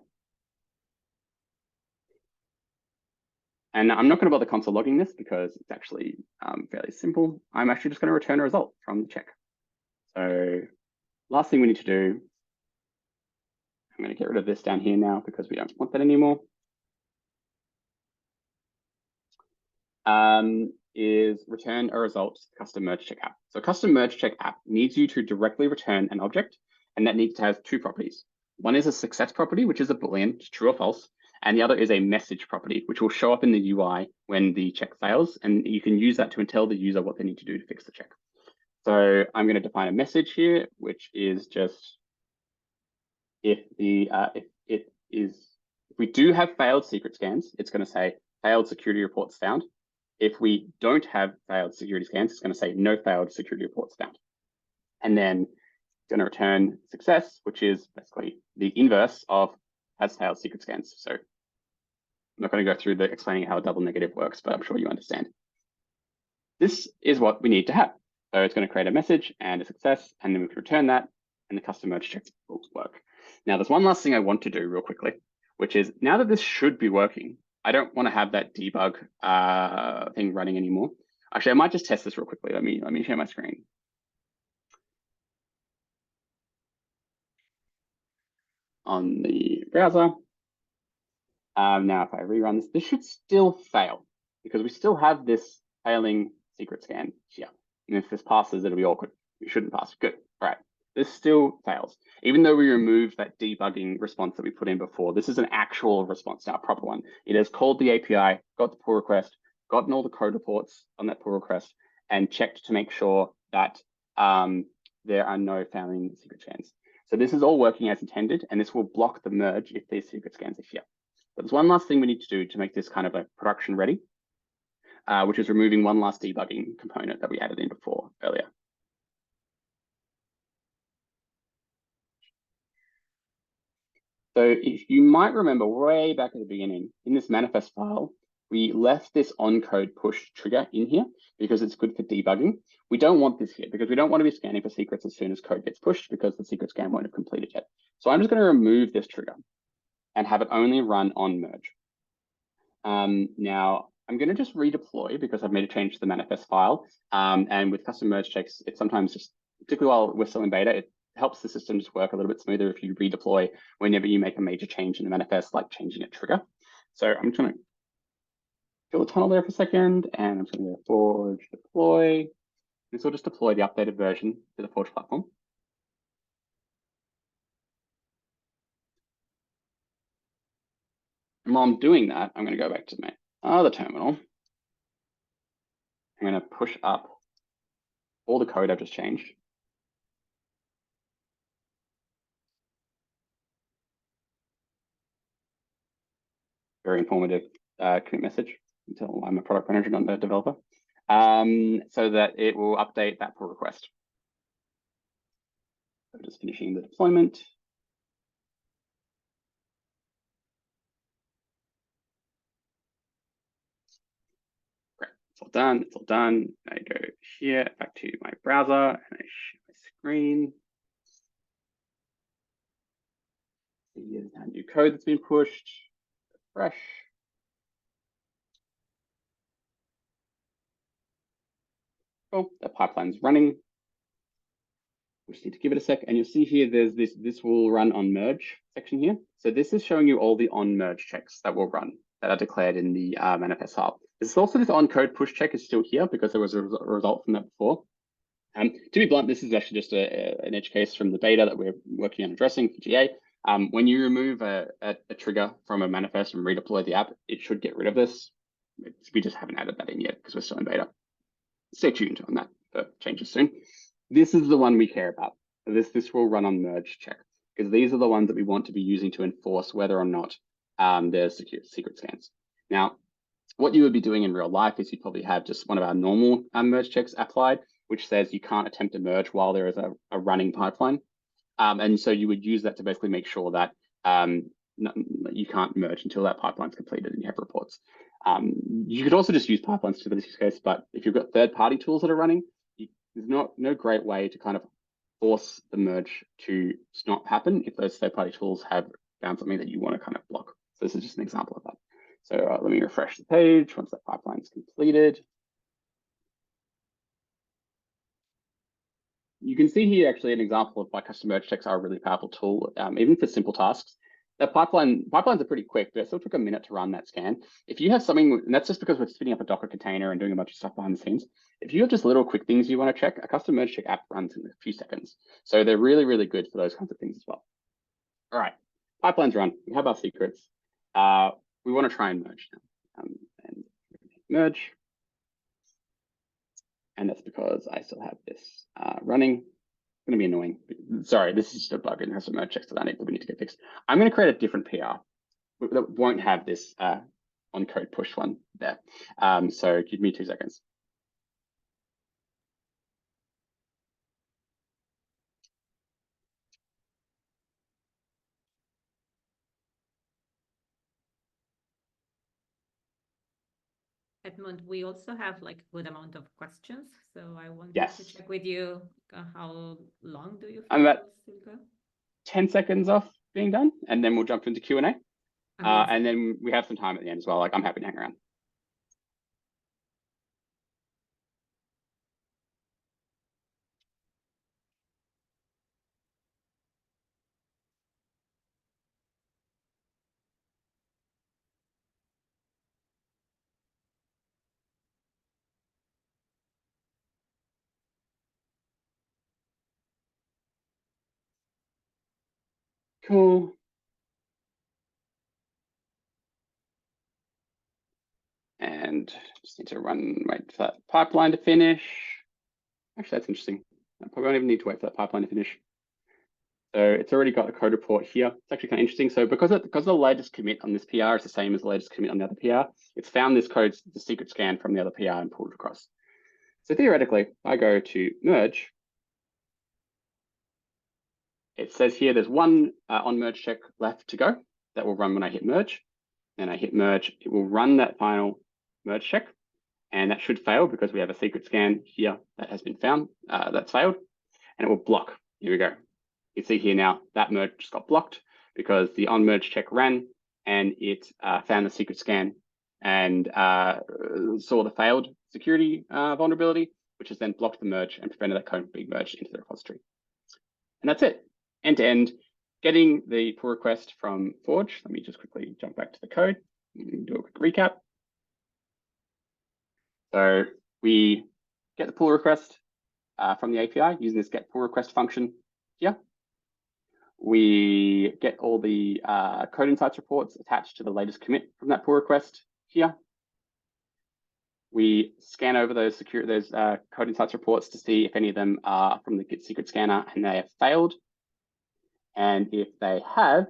And I'm not going to bother console logging this because it's actually fairly simple. I'm actually just going to return a result from the check. So last thing we need to do, I'm going to get rid of this down here now because we don't want that anymore. Is return a result to the custom merge check app. So custom merge check app needs you to directly return an object, and that needs to have two properties. One is a success property, which is a Boolean, true or false, and the other is a message property, which will show up in the UI when the check fails, and you can use that to tell the user what they need to do to fix the check. So I'm going to define a message here, which is just if we do have failed secret scans, it's going to say failed security reports found. If we don't have failed security scans, it's going to say no failed security reports found. And then it's going to return success, which is basically the inverse of has failed secret scans. So I'm not going to go through the explaining how a double negative works, but I'm sure you understand. This is what we need to have. So it's going to create a message and a success, and then we can return that, and the custom merge check will work. Now, there's one last thing I want to do real quickly, which is now that this should be working, I don't want to have that debug thing running anymore. Actually, I might just test this real quickly. Let me share my screen. On the browser. Now, if I rerun this, this should still fail because we still have this failing secret scan here. And if this passes, it'll be awkward. We shouldn't pass. Good. All right. This still fails. Even though we removed that debugging response that we put in before, this is an actual response now, a proper one. It has called the API, got the pull request, gotten all the code reports on that pull request, and checked to make sure that there are no failing secret scans. So this is all working as intended, and this will block the merge if these secret scans are here. But there's one last thing we need to do to make this kind of a production ready, which is removing one last debugging component that we added in before earlier. So if you might remember way back at the beginning, in this manifest file, we left this on-code push trigger in here because it's good for debugging. We don't want this here because we don't want to be scanning for secrets as soon as code gets pushed because the secret scan won't have completed yet. So I'm just going to remove this trigger and have it only run on merge. Now, I'm going to just redeploy because I've made a change to the manifest file. And with custom merge checks, it's sometimes just, particularly while we're still in beta, it helps the system just work a little bit smoother if you redeploy whenever you make a major change in the manifest, like changing a trigger. So I'm just going to fill the tunnel there for a second, and I'm just going to forge deploy. This will just deploy the updated version to the Forge platform. And while I'm doing that, I'm going to go back to my other terminal. I'm going to push up all the code I've just changed. Very informative commit message until I'm a product manager, not a developer, so that it will update that pull request. So just finishing the deployment. Great, it's all done. It's all done. I go here, back to my browser, and I share my screen. Here's our new code that's been pushed. Refresh. Cool, the pipeline's running. We just need to give it a sec, and you'll see here there's this will run on merge section here. So this is showing you all the on merge checks that will run that are declared in the manifest file. There's also this on code push check is still here because there was a result from that before. To be blunt, this is actually just an edge case from the beta that we're working on addressing for GA. When you remove a trigger from a manifest and redeploy the app, it should get rid of this. We just haven't added that in yet because we're still in beta. Stay tuned on that for changes soon. This is the one we care about. This will run on merge check because these are the ones that we want to be using to enforce whether or not there's secret scans. Now, what you would be doing in real life is you'd probably have just one of our normal merge checks applied, which says you can't attempt to merge while there is a running pipeline. And so you would use that to basically make sure that you can't merge until that pipeline's completed and you have reports. You could also just use pipelines for this use case, but if you've got third-party tools that are running, there's no great way to kind of force the merge to not happen if those third-party tools have found something that you want to kind of block. So this is just an example of that. So let me refresh the page once that pipeline is completed. You can see here actually an example of why custom merge checks are a really powerful tool, even for simple tasks. That pipelines are pretty quick, but it still took a minute to run that scan. If you have something, and that's just because we're spinning up a Docker container and doing a bunch of stuff behind the scenes. If you have just little quick things you want to check, a custom merge check app runs in a few seconds. So they're really, really good for those kinds of things as well. All right, pipelines run. We have our secrets. We want to try and merge now. And merge. And that's because I still have this running. It's going to be annoying. Sorry, this is just a bug in custom merge checks that we need to get fixed. I'm going to create a different PR that won't have this on code push one there. So give me 2 seconds. Edmund, we also have like a good amount of questions. So I wanted Yes. to check with you, how long do you think I'm about we'll still go? 10 seconds off being done, and then we'll jump into Q&A. And then we have some time at the end as well. Like, I'm happy to hang around. Cool. And just need to wait for that pipeline to finish. Actually, that's interesting. I probably won't even need to wait for that pipeline to finish. So it's already got a code report here. It's actually kind of interesting. So because the latest commit on this PR is the same as the latest commit on the other PR, it's found this code, the secret scan from the other PR and pulled it across. So theoretically, I go to merge. It says here there's one on merge check left to go that will run when I hit merge. Then I hit merge, it will run that final merge check. And that should fail because we have a secret scan here that has been found, that's failed. And it will block. Here we go. You see here now that merge just got blocked because the on merge check ran and it found the secret scan and saw the failed security vulnerability, which has then blocked the merge and prevented that code from being merged into the repository. And that's it. End to end, getting the pull request from Forge. Let me just quickly jump back to the code and do a quick recap. So we get the pull request from the API using this get pull request function here. We get all the code insights reports attached to the latest commit from that pull request here. We scan over those code insights reports to see if any of them are from the Git secret scanner and they have failed. And if they have,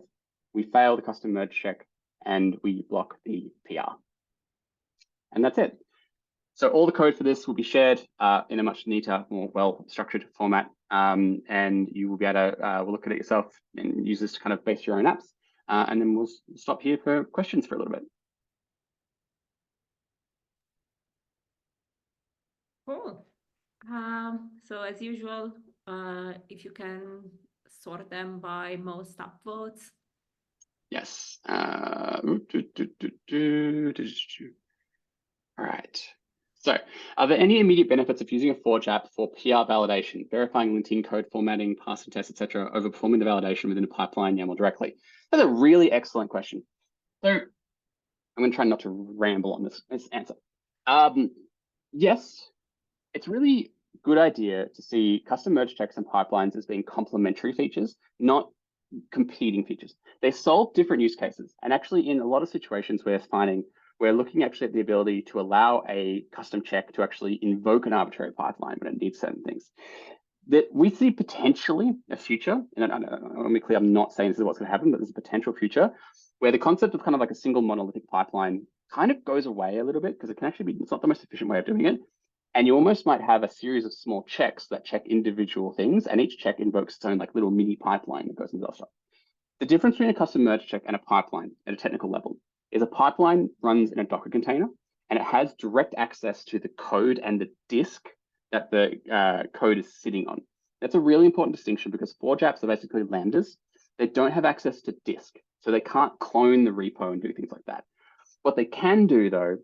we fail the custom merge check and we block the PR. And that's it. So all the code for this will be shared in a much neater, more well-structured format. And you will be able to look at it yourself and use this to kind of base your own apps. And then we'll stop here for questions for a little bit. Cool. So as usual, if you can sort them by most upvotes. Yes. All right. So are there any immediate benefits of using a Forge app for PR validation, verifying linting, code formatting, passing tests, etc., over performing the validation within a pipeline YAML directly? That's a really excellent question. So I'm going to try not to ramble on this answer. Yes, it's really good idea to see custom merge checks and pipelines as being complementary features, not competing features. They solve different use cases. And actually in a lot of situations we're looking actually at the ability to allow a custom check to actually invoke an arbitrary pipeline when it needs certain things. That we see potentially a future, and I want to be clear, I'm not saying this is what's going to happen, but there's a potential future where the concept of kind of like a single monolithic pipeline kind of goes away a little bit because it can actually be, it's not the most efficient way of doing it. And you almost might have a series of small checks that check individual things, and each check invokes its own like little mini pipeline that goes into stuff. The difference between a custom merge check and a pipeline at a technical level is a pipeline runs in a Docker container, and it has direct access to the code and the disk that the code is sitting on. That's a really important distinction because Forge apps are basically lambdas. They don't have access to disk, so they can't clone the repo and do things like that. What they can do, though,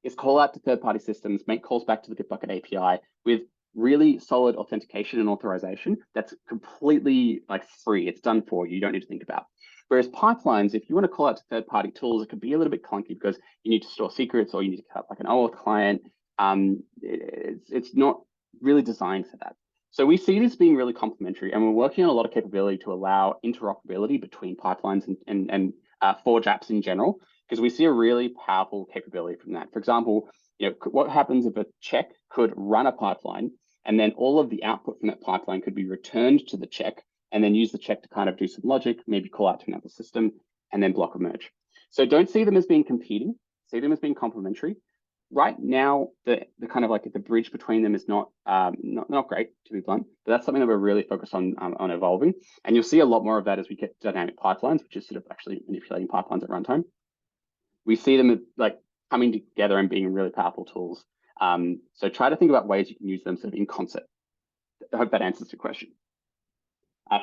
is call out to third-party systems, make calls back to the Bitbucket API with really solid authentication and authorization that's completely like free. It's done for you. You don't need to think about. Whereas pipelines, if you want to call out to third-party tools, it can be a little bit clunky because you need to store secrets or you need to cut like an OAuth client. It's not really designed for that. So we see this being really complementary, and we're working on a lot of capability to allow interoperability between pipelines and Forge apps in general, because we see a really powerful capability from that. For example, what happens if a check could run a pipeline and then all of the output from that pipeline could be returned to the check and then use the check to kind of do some logic, maybe call out to another system and then block a merge. So don't see them as being competing, see them as being complementary. Right now, the kind of like the bridge between them is not great, to be blunt, but that's something that we're really focused on evolving. And you'll see a lot more of that as we get dynamic pipelines, which is sort of actually manipulating pipelines at runtime. We see them like coming together and being really powerful tools. So try to think about ways you can use them sort of in concert. I hope that answers your question.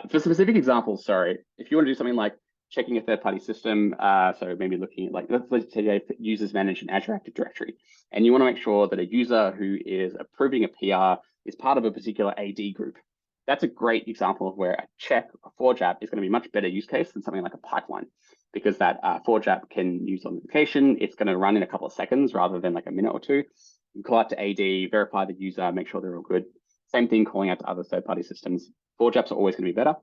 For specific examples, sorry, if you want to do something like checking a third-party system, so maybe looking at like, let's say users manage an Azure Active Directory, and you want to make sure that a user who is approving a PR is part of a particular AD group. That's a great example of where a check, a Forge app, is going to be a much better use case than something like a pipeline, because that Forge app can use authentication. It's going to run in a couple of seconds rather than like a minute or two. You call out to AD, verify the user, make sure they're all good. Same thing calling out to other third-party systems. Forge apps are always going to be better.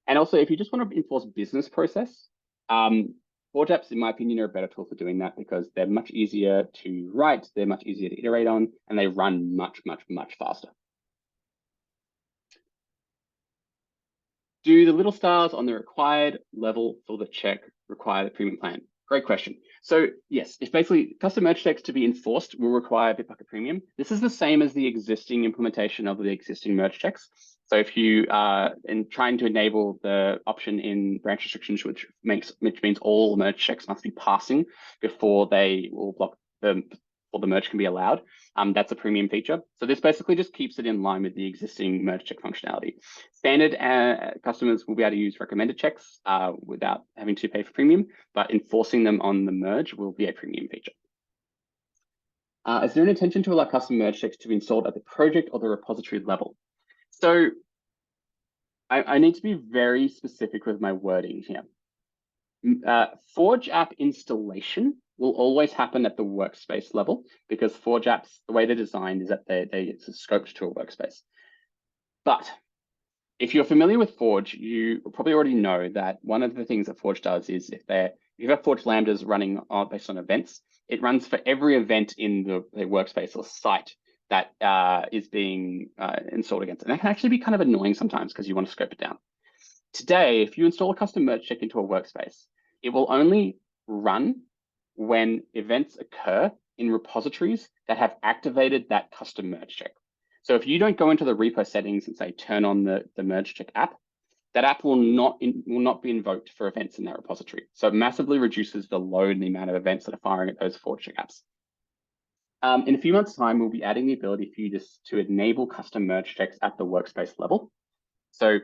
And also, if you just want to enforce business process, Forge apps, in my opinion, are a better tool for doing that because they're much easier to write, they're much easier to iterate on, and they run much, much, much faster. Do the little stars on the required level for the check require the premium plan? Great question. So yes, if basically custom merge checks to be enforced will require Bitbucket Premium. This is the same as the existing implementation of the existing merge checks. So if you are trying to enable the option in branch restrictions, which means all merge checks must be passing before they will block them, or the merge can be allowed. That's a premium feature. So this basically just keeps it in line with the existing merge check functionality. Standard customers will be able to use recommended checks without having to pay for premium, but enforcing them on the merge will be a premium feature. Is there an intention to allow custom merge checks to be installed at the project or the repository level? So I need to be very specific with my wording here. Forge app installation will always happen at the workspace level because Forge apps, the way they're designed is that it's scoped to a workspace. But if you're familiar with Forge, you probably already know that one of the things that Forge does is if you have Forge Lambdas running based on events, it runs for every event in the workspace or site that is being installed against it. And that can actually be kind of annoying sometimes because you want to scope it down. Today, if you install a custom merge check into a workspace, it will only run when events occur in repositories that have activated that custom merge check. So if you don't go into the repo settings and say turn on the merge check app, that app will not be invoked for events in that repository. So it massively reduces the load and the amount of events that are firing at those Forge check apps. In a few months' time, we'll be adding the ability for you to enable custom merge checks at the workspace level. So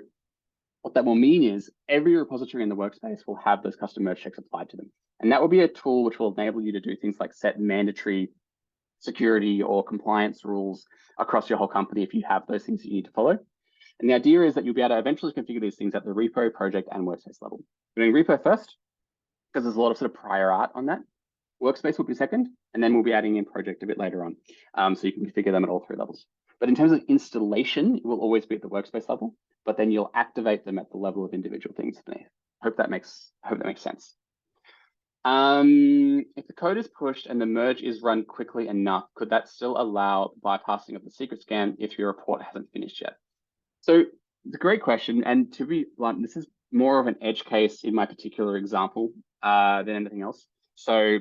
what that will mean is every repository in the workspace will have those custom merge checks applied to them. And that will be a tool which will enable you to do things like set mandatory security or compliance rules across your whole company if you have those things that you need to follow. And the idea is that you'll be able to eventually configure these things at the repo, project, and workspace level. We're doing repo first, because there's a lot of sort of prior art on that. Workspace will be second, and then we'll be adding in project a bit later on. So you can configure them at all three levels. But in terms of installation, it will always be at the workspace level, but then you'll activate them at the level of individual things beneath. Hope that makes sense. If the code is pushed and the merge is run quickly enough, could that still allow bypassing of the secret scan if your report hasn't finished yet? So it's a great question. And to be blunt, this is more of an edge case in my particular example than anything else. So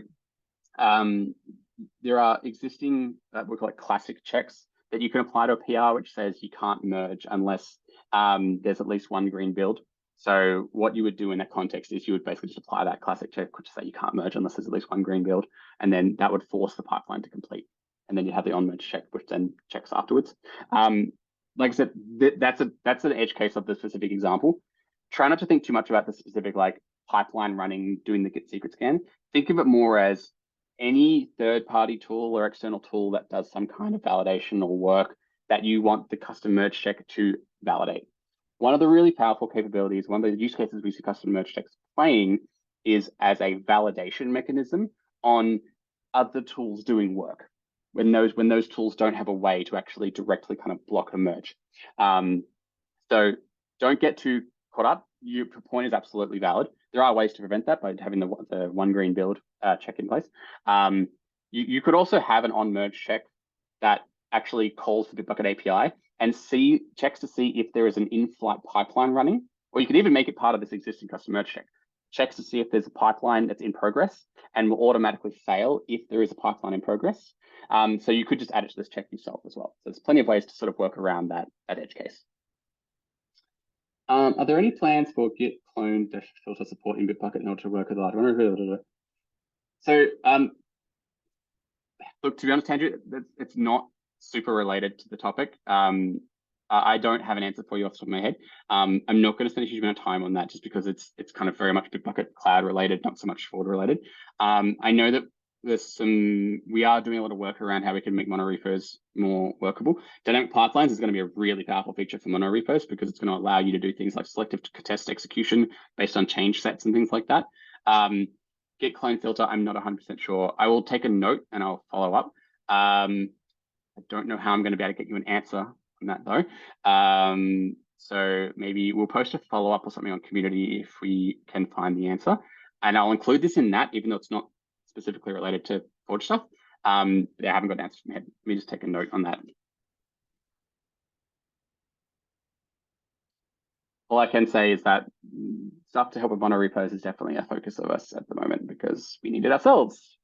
there are existing, we call it classic checks that you can apply to a PR, which says you can't merge unless there's at least one green build. So what you would do in that context is you would basically just apply that classic check, which is that you can't merge unless there's at least one green build, and then that would force the pipeline to complete. And then you have the on merge check, which then checks afterwards. Like I said, that's an edge case of the specific example. Try not to think too much about the specific like pipeline running, doing the git secret scan. Think of it more as any third-party tool or external tool that does some kind of validation or work that you want the custom merge check to validate. One of the really powerful capabilities, one of the use cases we see custom merge checks playing is as a validation mechanism on other tools doing work when those tools don't have a way to actually directly kind of block a merge. So don't get too caught up. Your point is absolutely valid. There are ways to prevent that by having the one green build check in place. You could also have an on merge check that actually calls the Bitbucket API and checks to see if there is an in-flight pipeline running, or you could even make it part of this existing custom merge check. Checks to see if there's a pipeline that's in progress and will automatically fail if there is a pipeline in progress. So you could just add it to this check yourself as well. So there's plenty of ways to sort of work around that edge case. Are there any plans for git clone filter support in Bitbucket in order to work with large? So look, to be honest, Andrew, it's not super related to the topic. I don't have an answer for you off the top of my head. I'm not going to spend a huge amount of time on that just because it's kind of very much Bitbucket Cloud related, not so much Forward related. I know that we are doing a lot of work around how we can make monorepos more workable. Dynamic pipelines is going to be a really powerful feature for monorepos because it's going to allow you to do things like selective test execution based on change sets and things like that. Git clone filter, I'm not 100% sure. I will take a note and I'll follow up. I don't know how I'm going to be able to get you an answer on that though. So maybe we'll post a follow-up or something on community if we can find the answer. And I'll include this in that, even though it's not specifically related to Forge stuff. Yeah, I haven't got an answer from my head. Let me just take a note on that. all I can say is that stuff to help with mono repos is definitely a focus of us at the moment because we need it ourselves.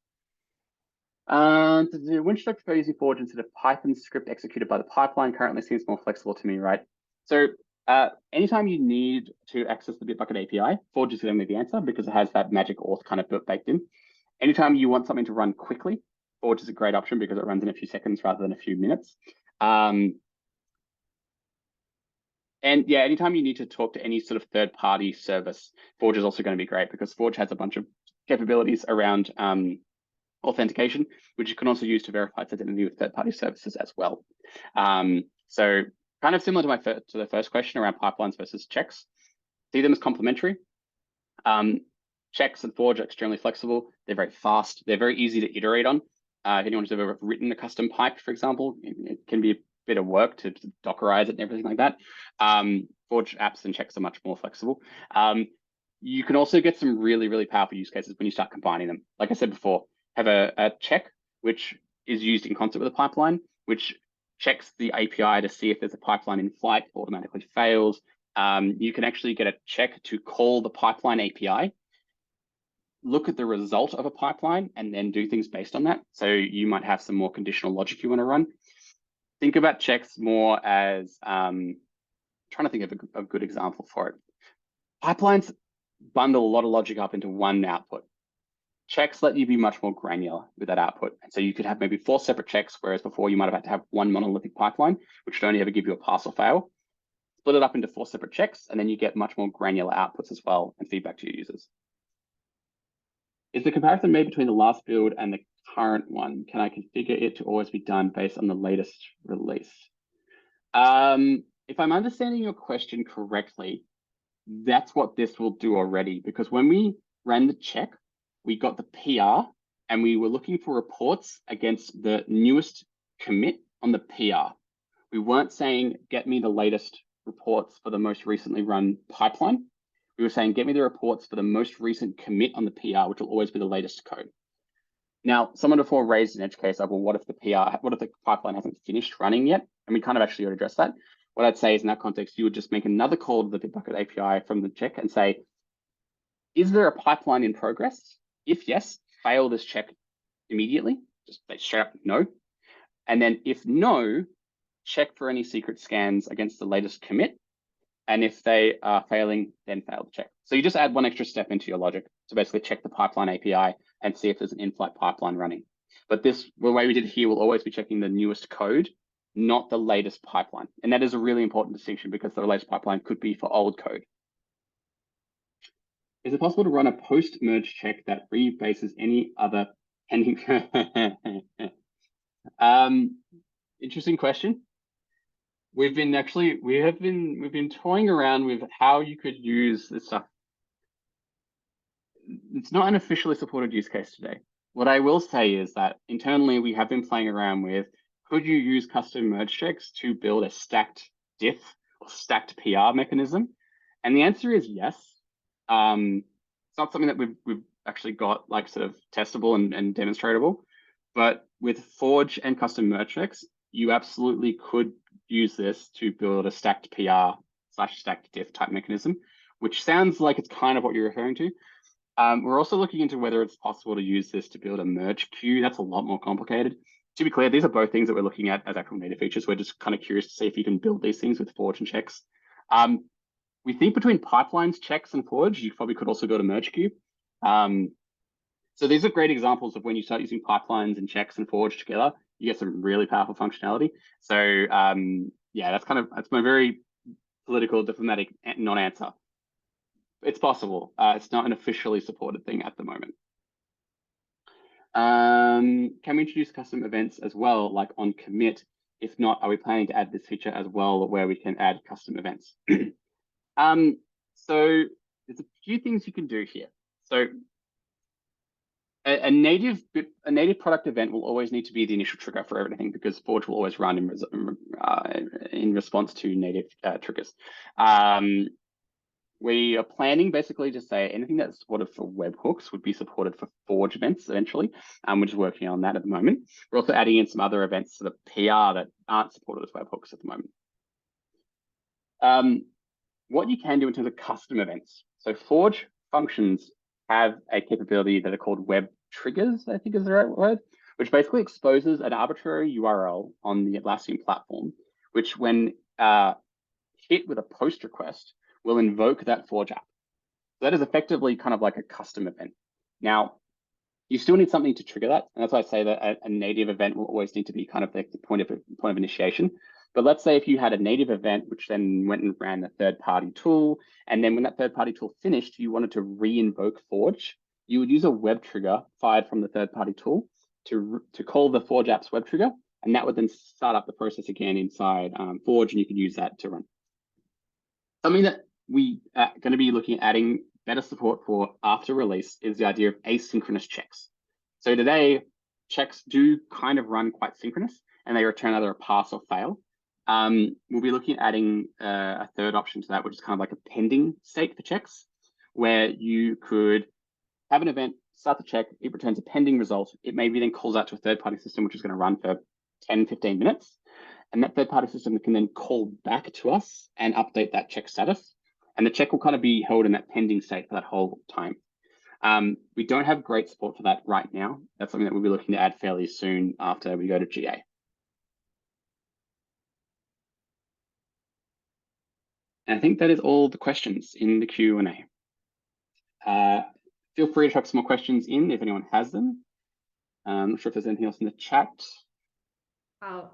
When should I prefer using Forge instead of Python script executed by the pipeline? Currently seems more flexible to me, right? So anytime you need to access the Bitbucket API, Forge is going to be the answer because it has that magic auth kind of baked in. Anytime you want something to run quickly, Forge is a great option because it runs in a few seconds rather than a few minutes. And yeah, anytime you need to talk to any sort of third-party service, Forge is also going to be great because Forge has a bunch of capabilities around authentication, which you can also use to verify its identity with third-party services as well. So kind of similar to the first question around pipelines versus checks. See them as complementary. Checks and Forge are extremely flexible. They're very fast. They're very easy to iterate on. If anyone's ever written a custom pipe, for example, it can be a bit of work to Dockerize it and everything like that. Forge apps and checks are much more flexible. You can also get some really, really powerful use cases when you start combining them. Like I said before, have a check, which is used in concert with a pipeline, which checks the API to see if there's a pipeline in flight, automatically fails. You can actually get a check to call the pipeline API, look at the result of a pipeline, and then do things based on that. So you might have some more conditional logic you want to run. Think about checks more as, trying to think of a good example for it. Pipelines bundle a lot of logic up into one output. Checks let you be much more granular with that output. And so you could have maybe 4 separate checks, whereas before you might have had to have one monolithic pipeline, which would only ever give you a pass or fail. Split it up into 4 separate checks, and then you get much more granular outputs as well and feedback to your users. Is the comparison made between the last build and the current one? Can I configure it to always be done based on the latest release? If I'm understanding your question correctly, that's what this will do already, because when we ran the check, we got the PR and we were looking for reports against the newest commit on the PR. We weren't saying, get me the latest reports for the most recently run pipeline. We were saying, get me the reports for the most recent commit on the PR, which will always be the latest code. Now, someone before raised an edge case of, well, what if the pipeline hasn't finished running yet? And we kind of actually addressed that. What I'd say is in that context, you would just make another call to the Bitbucket API from the check and say, is there a pipeline in progress? If yes, fail this check immediately. Just say straight up no. And then if no, check for any secret scans against the latest commit. And if they are failing, then fail the check. So you just add one extra step into your logic to basically check the pipeline API and see if there's an in-flight pipeline running. But the way we did it here, will always be checking the newest code, not the latest pipeline. And that is a really important distinction because the latest pipeline could be for old code. Is it possible to run a post-merge check that rebases any other pending? Interesting question. We've been toying around with how you could use this stuff. It's not an officially supported use case today. What I will say is that internally we have been playing around with, could you use custom merge checks to build a stacked diff or stacked PR mechanism? And the answer is yes. It's not something that we've actually got like sort of testable and demonstratable, but with Forge and custom merge checks, you absolutely could use this to build a stacked PR/stacked diff type mechanism, which sounds like it's kind of what you're referring to. We're also looking into whether it's possible to use this to build a merge queue. That's a lot more complicated. To be clear, these are both things that we're looking at as actual native features. We're just kind of curious to see if you can build these things with Forge and checks. We think between pipelines, checks, and Forge, you probably could also build a merge queue. So these are great examples of when you start using pipelines and checks and Forge together, you get some really powerful functionality. So yeah, that's my very political, diplomatic non-answer. It's possible. It's not an officially supported thing at the moment. Can we introduce custom events as well, like on commit? If not, are we planning to add this feature as well, where we can add custom events? So there's a few things you can do here. So a native product event will always need to be the initial trigger for everything because Forge will always run in response to native triggers. We are planning basically to say anything that's supported for webhooks would be supported for Forge events eventually. We're just working on that at the moment. We're also adding in some other events to the PR that aren't supported as webhooks at the moment. what you can do in terms of custom events. So Forge functions have a capability that are called web triggers, I think is the right word, which basically exposes an arbitrary URL on the Atlassian platform, which when hit with a post request will invoke that Forge app. So that is effectively kind of like a custom event. Now, you still need something to trigger that. And that's why I say that a native event will always need to be kind of the point of initiation. But let's say if you had a native event, which then went and ran a third-party tool, and then when that third-party tool finished, you wanted to re-invoke Forge, you would use a web trigger fired from the third-party tool to call the Forge app's web trigger, and that would then start up the process again inside Forge, and you can use that to run. Something that we are going to be looking at adding better support for after release is the idea of asynchronous checks. So today, checks do kind of run quite synchronous, and they return either a pass or fail. We'll be looking at adding a third option to that, which is kind of like a pending state for checks, where you could have an event, start the check, it returns a pending result. It maybe then calls out to a third-party system, which is going to run for 10, 15 minutes. And that third-party system can then call back to us and update that check status. And the check will kind of be held in that pending state for that whole time. We don't have great support for that right now. That's something that we'll be looking to add fairly soon after we go to GA. And I think that is all the questions in the Q&A. Feel free to chuck some more questions in if anyone has them. I'm not sure if there's anything else in the chat. Oh,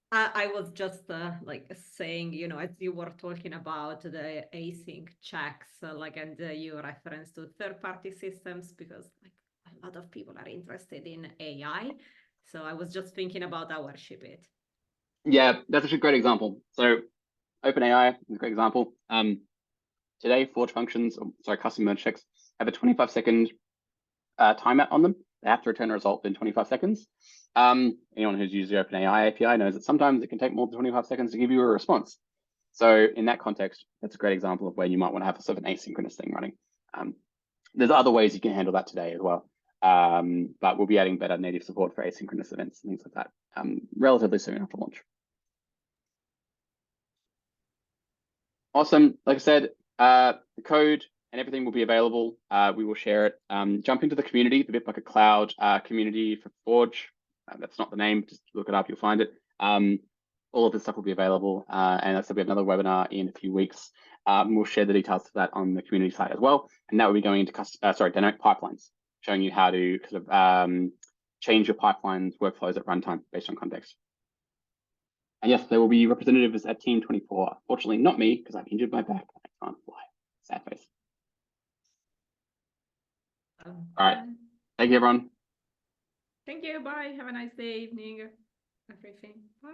I was just like saying, you know, as you were talking about the async checks, and you reference to third-party systems, because like a lot of people are interested in AI. So I was just thinking about our ShipIt. Yeah, that's actually a great example. So OpenAI is a great example. Today, Forge functions, custom merge checks have a 25-second timeout on them. They have to return a result in 25 seconds. Anyone who's used the OpenAI API knows that sometimes it can take more than 25 seconds to give you a response. So in that context, that's a great example of where you might want to have a sort of an asynchronous thing running. There's other ways you can handle that today as well. But we'll be adding better native support for asynchronous events and things like that relatively soon after launch. Awesome. Like I said, the code and everything will be available. We will share it. Jump into the community, the Bitbucket Cloud community for Forge. That's not the name, just look it up, you'll find it. All of this stuff will be available. And that's we have another webinar in a few weeks. We'll share the details of that on the community site as well. And that will be going into dynamic pipelines, showing you how to sort of change your pipelines workflows at runtime based on context. And yes, there will be representatives at Team 24. Fortunately, not me, because I've injured my back. I can't fly. Sad face. All right. Thank you, everyone. Thank you. Bye. Have a nice day, evening, everything. Bye.